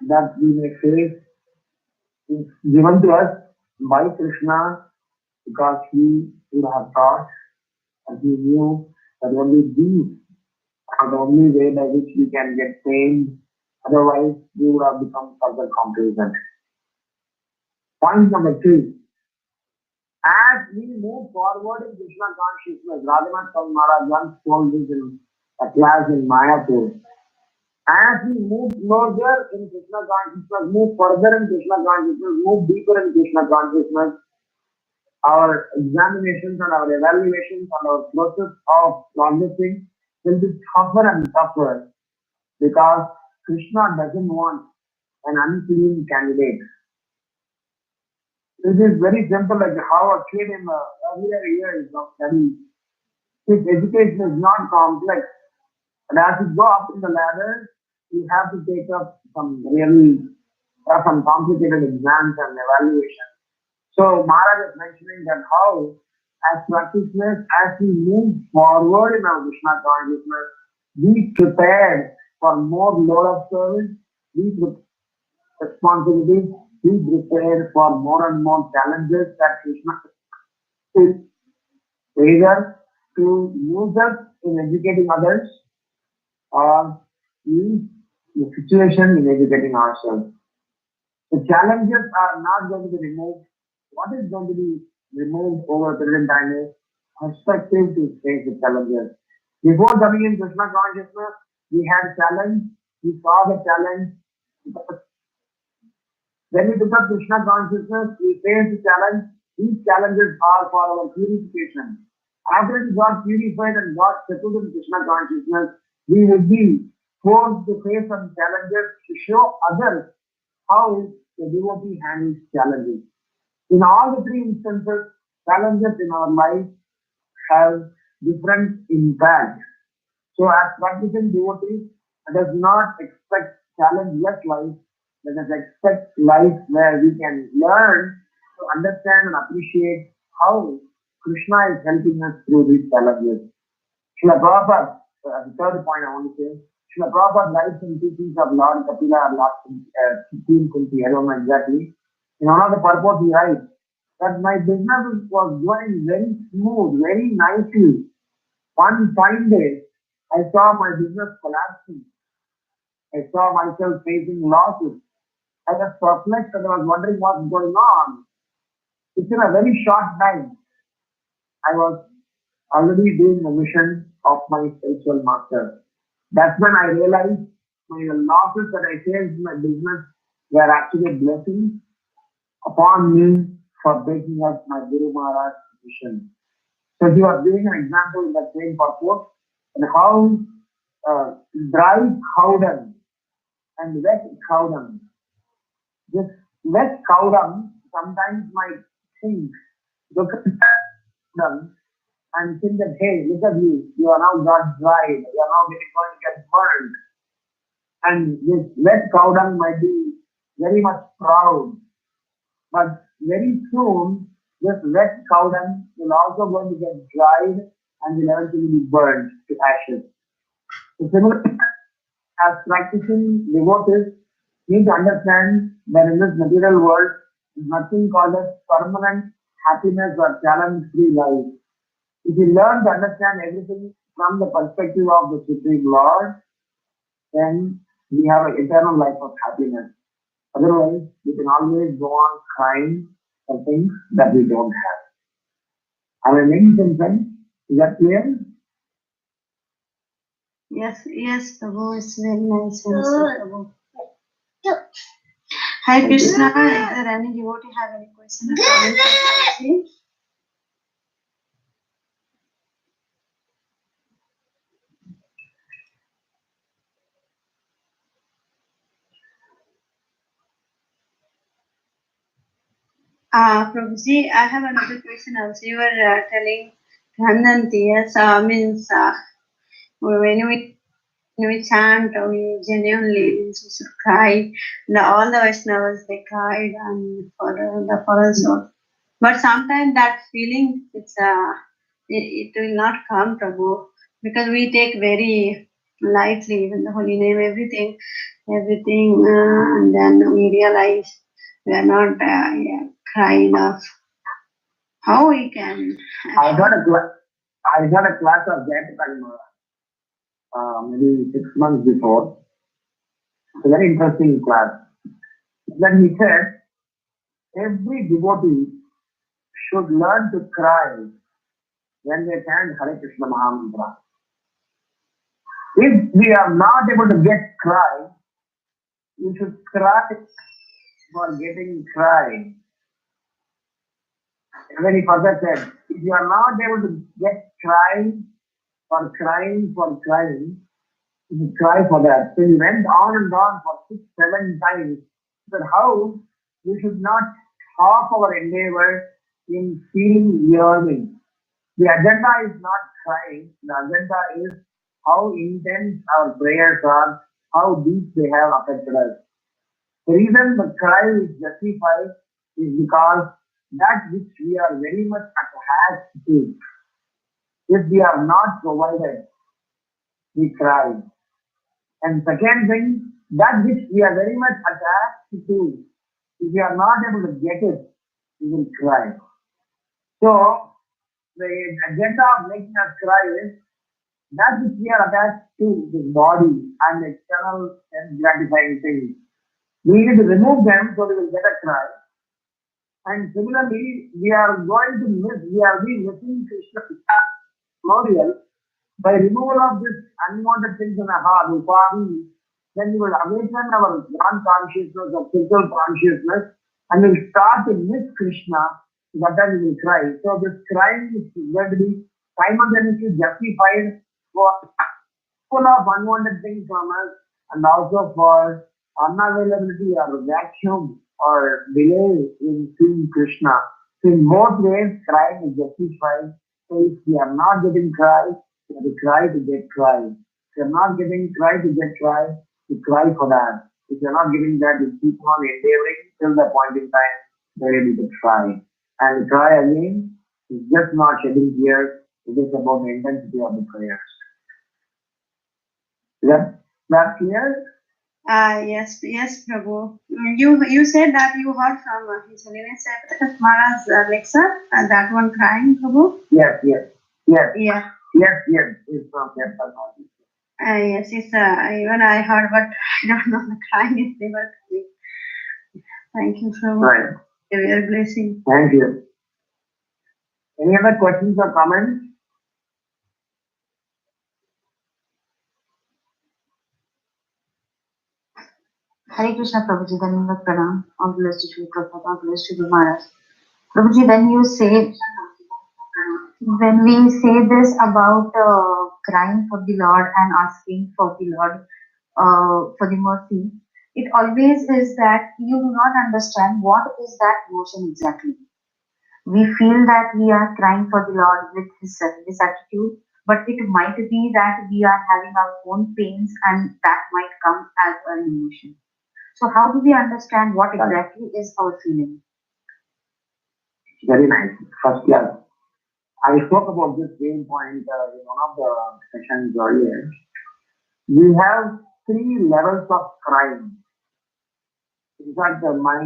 that we may face is given to us by Krishna because He would have taught and He knew that only these are the only way by which we can get pain. Otherwise, we would have become further complacent. Point number two. As we move forward in Krishna consciousness, Radhanath Maharaj once told this in a class in Mayapur. As we move closer in Krishna consciousness, move further in Krishna consciousness, move deeper in Krishna consciousness, our examinations and our evaluations and our process of progressing will be tougher and tougher because Krishna doesn't want an unclean candidate. It is very simple, like how a kid in the earlier years of study, his education is not complex. And as you go up in the ladder, you have to take up some really some complicated exams and evaluations. So Maharaj is mentioning that how, as practitioners, as we move forward in our Krishna consciousness, be prepared for more load of service, be responsibilities, be prepared for more and more challenges that Krishna is either to use us in educating others or use the situation in educating ourselves. The challenges are not going to be removed. What is going to be removed over a period of time is perspective to face the challenges. Before coming in Krishna consciousness, we had challenge, we saw the challenge. When we took up Krishna consciousness, we faced the challenge. These challenges are for our purification. After we got purified and got settled in Krishna consciousness, we would be forced to face some challenges to show others how the devotee handles challenges. In all the three instances, challenges in our life have different impact. So as practicing devotees, let us not expect challengeless life. Let us expect life where we can learn to understand and appreciate how Krishna is helping us through these challenges. Srila Prabhupada, the third point I want to say, Srila Prabhupada writes in teachings of Lord Kapila or Lord 16 Kunti, I don't know exactly. In one of the purport he writes that my business was going very smooth, very nicely. One fine day, I saw my business collapsing. I saw myself facing losses. I was perplexed and I was wondering what's going on. Within a very short time, I was already doing the mission of my spiritual master. That's when I realized my losses that I faced in my business were actually blessings upon me for breaking up my Guru Maharaj's mission. So he was giving an example in the same purport and how dry cow dung and wet cow dung. This wet cow dung sometimes might think, look at them and think that, hey, look at you, you are now got dried, you are now going to get burned. And this wet cow dung might be very much proud, but very soon this wet cow dung will also going to get dried and will eventually be burned to ashes. So similarly, as practicing devotees need to understand that in this material world, there is nothing called as permanent happiness or challenge-free life. If you learn to understand everything from the perspective of the Supreme Lord, then we have an eternal life of happiness. Otherwise, we can always go on crying for things that we don't have. Am I making some sense? Is that clear? Yes, Prabhu, it's very nice answer, Prabhu. Hi Krishna, is there any devotee have any question or comment? Prabhuji, I have another question also. You were telling Gandhanti, yes, means when we chant, we genuinely means we should cry. All the Vaishnavas, they cried and for the fallen soul. But sometimes that feeling, it will not come, Prabhu, because we take very lightly even the holy name, everything, and then we realize we are not cry enough. How we can? I got a class of Chaitanya maybe 6 months before. It's a very interesting class. Then he said, every devotee should learn to cry when they chant Hare Krishna Mahamantra. If we are not able to get cry, you should cry for getting cry. And then he further said, if you are not able to get for crying, you should cry for that. So he went on and on for 6, 7 times. But how we should not stop our endeavor in feeling yearning. The agenda is not crying. The agenda is how intense our prayers are, how deep they have affected us. The reason the cry is justified is because that which we are very much attached to, if we are not provided, we cry. And second thing, that which we are very much attached to, if we are not able to get it, we will cry. So the agenda of making us cry is that which we are attached to, this body and external and gratifying things. We need to remove them so we will get a cry. And similarly, we are being missing Krishna's memorial by removal of this unwanted things in our heart, upadi, then we will awaken our non-consciousness or physical consciousness and we'll start to miss Krishna. That time we will cry. So this crying is going to be simultaneously justified for full of unwanted things from us and also for unavailability or vacuum or delay in seeing Krishna. So in both ways, crying is justified. So if we are not getting cry, we have to cry to get cry. If you are not getting cry to get cry, you cry for that. If you are not getting that, you keep on endeavoring till the point in time where you need to try. And cry again is just not shedding tears, it is about the intensity of the prayers. Is that clear? Yes, yes, Prabhu. You said that you heard from His Holiness Maharaj lecture, that one crying, Prabhu. Yes, yes, yes, Yeah. yes. It's from Chaitanya. Yes, it's even I heard, but I don't know the crying is never coming. Thank you, Prabhu. Right. Your blessing. Thank you. Any other questions or comments? Hare Krishna Prabhuji, Dhanyavat Pranam. All blessed to Shri Prabhupada, all blessed to the Maharaj. Prabhuji, when we say this about crying for the Lord and asking for the Lord for the mercy, it always is that you do not understand what is that motion exactly. We feel that we are crying for the Lord with this attitude, but it might be that we are having our own pains and that might come as an emotion. So how do we understand what exactly is our feeling? Very nice. First class. I spoke about this main point in one of the sessions earlier. We have 3 levels of crime. In fact, my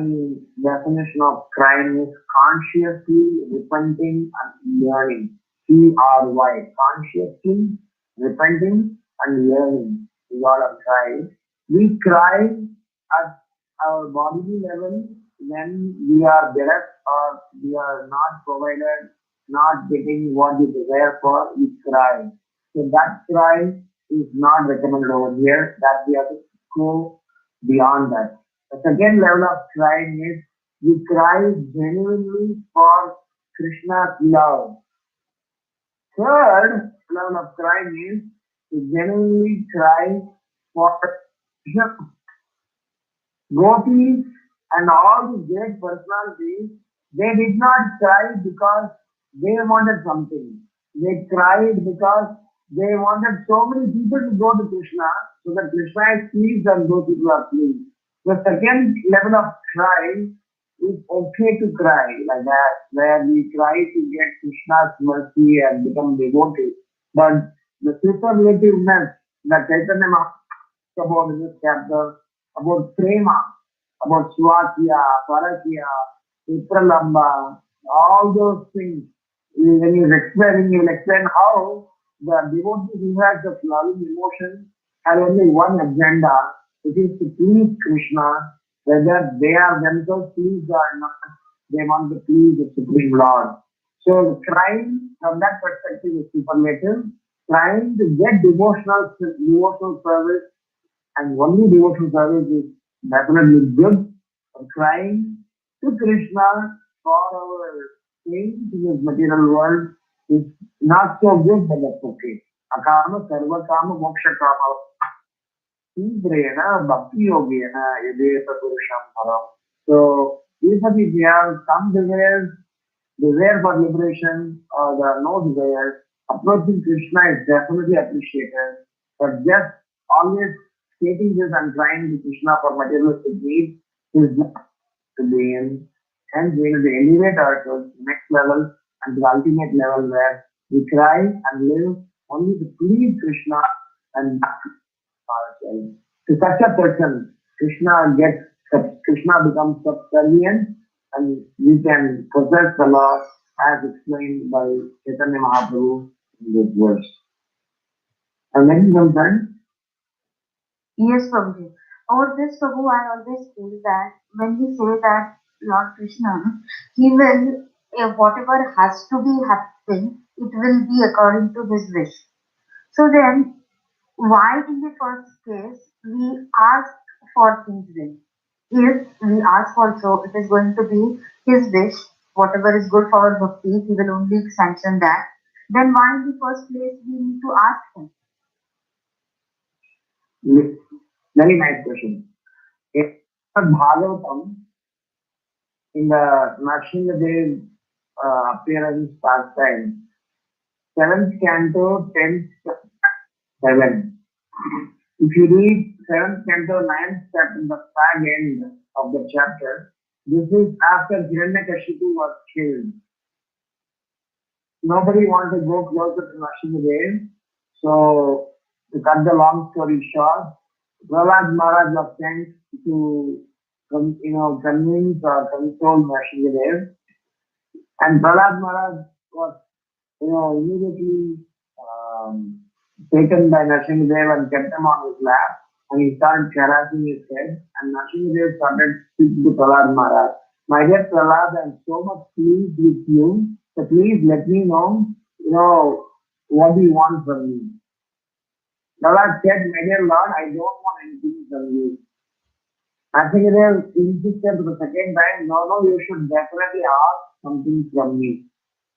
definition of crime is consciously repenting and learning. CRY. Consciously repenting and learning is all of cry. We cry at our bodily level when we are bereft or we are not provided, not getting what we desire for, we cry. So that cry is not recommended over here, that we have to go beyond that. The second level of crying is we cry genuinely for Krishna's love. Third level of crying is we genuinely cry for gopis and all the great personalities. They did not cry because they wanted something. They cried because they wanted so many people to go to Krishna so that Krishna is pleased and those people are pleased. The second level of cry is okay to cry like that, where we try to get Krishna's mercy and become devoted. But the superlativeness that Chaitanya Mahaprabhu about in this chapter, about prema, about swakya, parakya, vipralamba, all those things. When you explain, you will explain how the devotees who has the loving emotion have only one agenda, which is to please Krishna, whether they are themselves pleased or not, they want to please the Supreme Lord. So the crying from that perspective is superlative. trying to get devotional service, and only devotional service is definitely good. Crying to Krishna for our things in this material world is not so good, but that's okay. Akama sarva kama moksha kama Indrena bhakti yogena yadesa purusham param. So even if we have some desire for liberation or there are no desires, approaching Krishna is definitely appreciated. But just always stating this and trying to Krishna for materialistic needs is not to be in. Hence, we need to elevate ourselves to the next level and to the ultimate level where we cry and live only to please Krishna and not ourselves. To such a person, Krishna becomes subservient and we can possess the Lord as explained by Chaitanya Mahaprabhu in this verse. And then sometimes, Yes, Prabhuji. Over this, Prabhu, I always feel that when we say that Lord Krishna, He will, whatever has to be happen, it will be according to His wish. So then, why in the first case we ask for things then? If we ask also, it is going to be His wish, whatever is good for our bhakti, He will only sanction that. Then why in the first place we need to ask Him? very nice question. In Bhagavatam, in the Nrsimhadev appearance pastime, 7th canto, 10th 7. If you read 7th canto, 9th step in the fag end of the chapter, this is after Hiranyakashipu was killed. Nobody wanted to go closer to Nrsimhadev, so to cut the long story short, Prahlad Maharaj was sent to convince or console Nrsimhadev, and Prahlad Maharaj was immediately um, taken by Nrsimhadev and kept him on his lap, and he started caressing his head, and Nrsimhadev started speaking to Prahlad Maharaj. My dear Prahlad, I'm so much pleased with you, so please let me know, what do you want from me? Prahlad said, my dear Lord, I don't want anything from you. Nrsimhadev insisted for the second time, no, you should definitely ask something from me.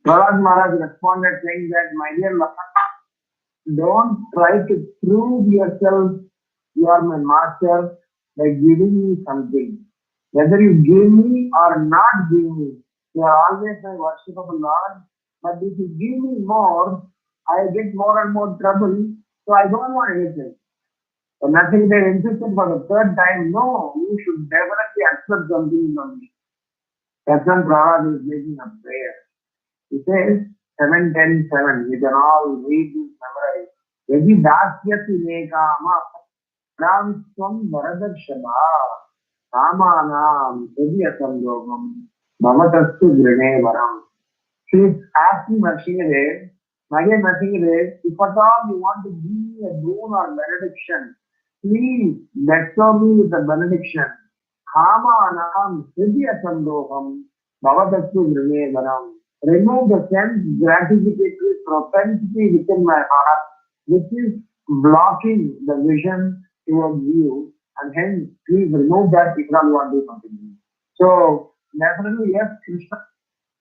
Prahlad Maharaj responded saying that, my dear Lord, don't try to prove yourself you are my master by giving me something. Whether you give me or not give me, you are always my worshipable Lord. But if you give me more, I get more and more trouble, so I don't want anything. So nothing they insisted for the third time, no, you should definitely accept something from me. That's when Prahlad is making a prayer. He says 7:10:7. You can all read this memorize. Yadi dasyati nekama ram svam varadarshana kamanam yadi asandogam bhavatastu grine varam. She is asking Nrsimhadev, my dear Nrsimhadev, if at all you want to give me a boon or benediction, please bestow me with a benediction. Kamanam hridya sandogam bhavatastu grine varam. Remove the sense gratificatory propensity within my heart, which is blocking the vision towards you, and hence please remove that if not you want to do something. So definitely yes, Krishna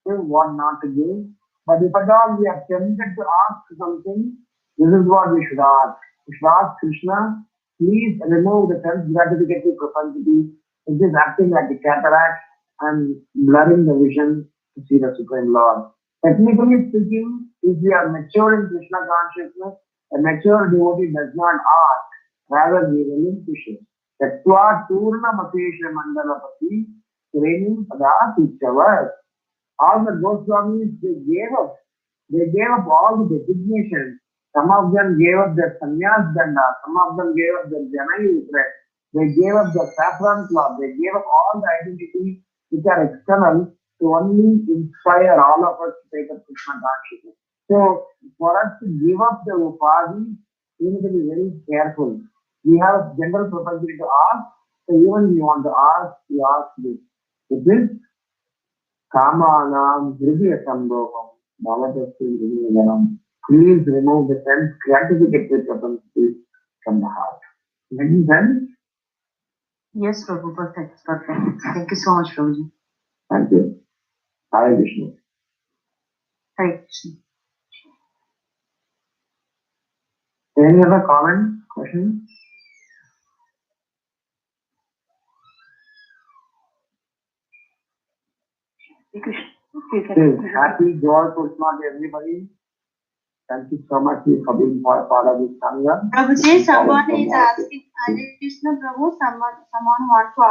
knows what not to give, but if at all we are tempted to ask something, this is what we should ask. We should ask Krishna, please remove the sense gratificatory propensity which is acting like a cataract and blurring the vision to see the Supreme Lord. Technically speaking, if we are mature in Krishna consciousness, a mature devotee does not ask, rather he relinquishes. Tattva Turna Matesha Mandalapati Training Pada Tichavat. All the Goswamis, they gave up all the designations. Some of them gave up their sannyas danda, some of them gave up their janayu thread, they gave up their saffron cloth, they gave up all the identities which are external to only inspire all of us to take up Krishna consciousness. So, for us to give up the upadhi, we need to be very careful. We have general propensity to ask, so even we want to ask, we ask this. With this, कामानां हृदय संभोगम भवतस्तु हृदयगणम Please remove the sense gratification propensity from the heart. Making sense? Yes, Prabhu, perfect, perfect. Thank you so much, Prabhuji. Thank you. Hare Vishnu. Hare Krishna. Any other comment, question? Okay, happy joy Krishna to everybody. Thank you so much for being part of this Sangha. Prabhuji, someone is asking, Hare Krishna Prabhu, someone wants to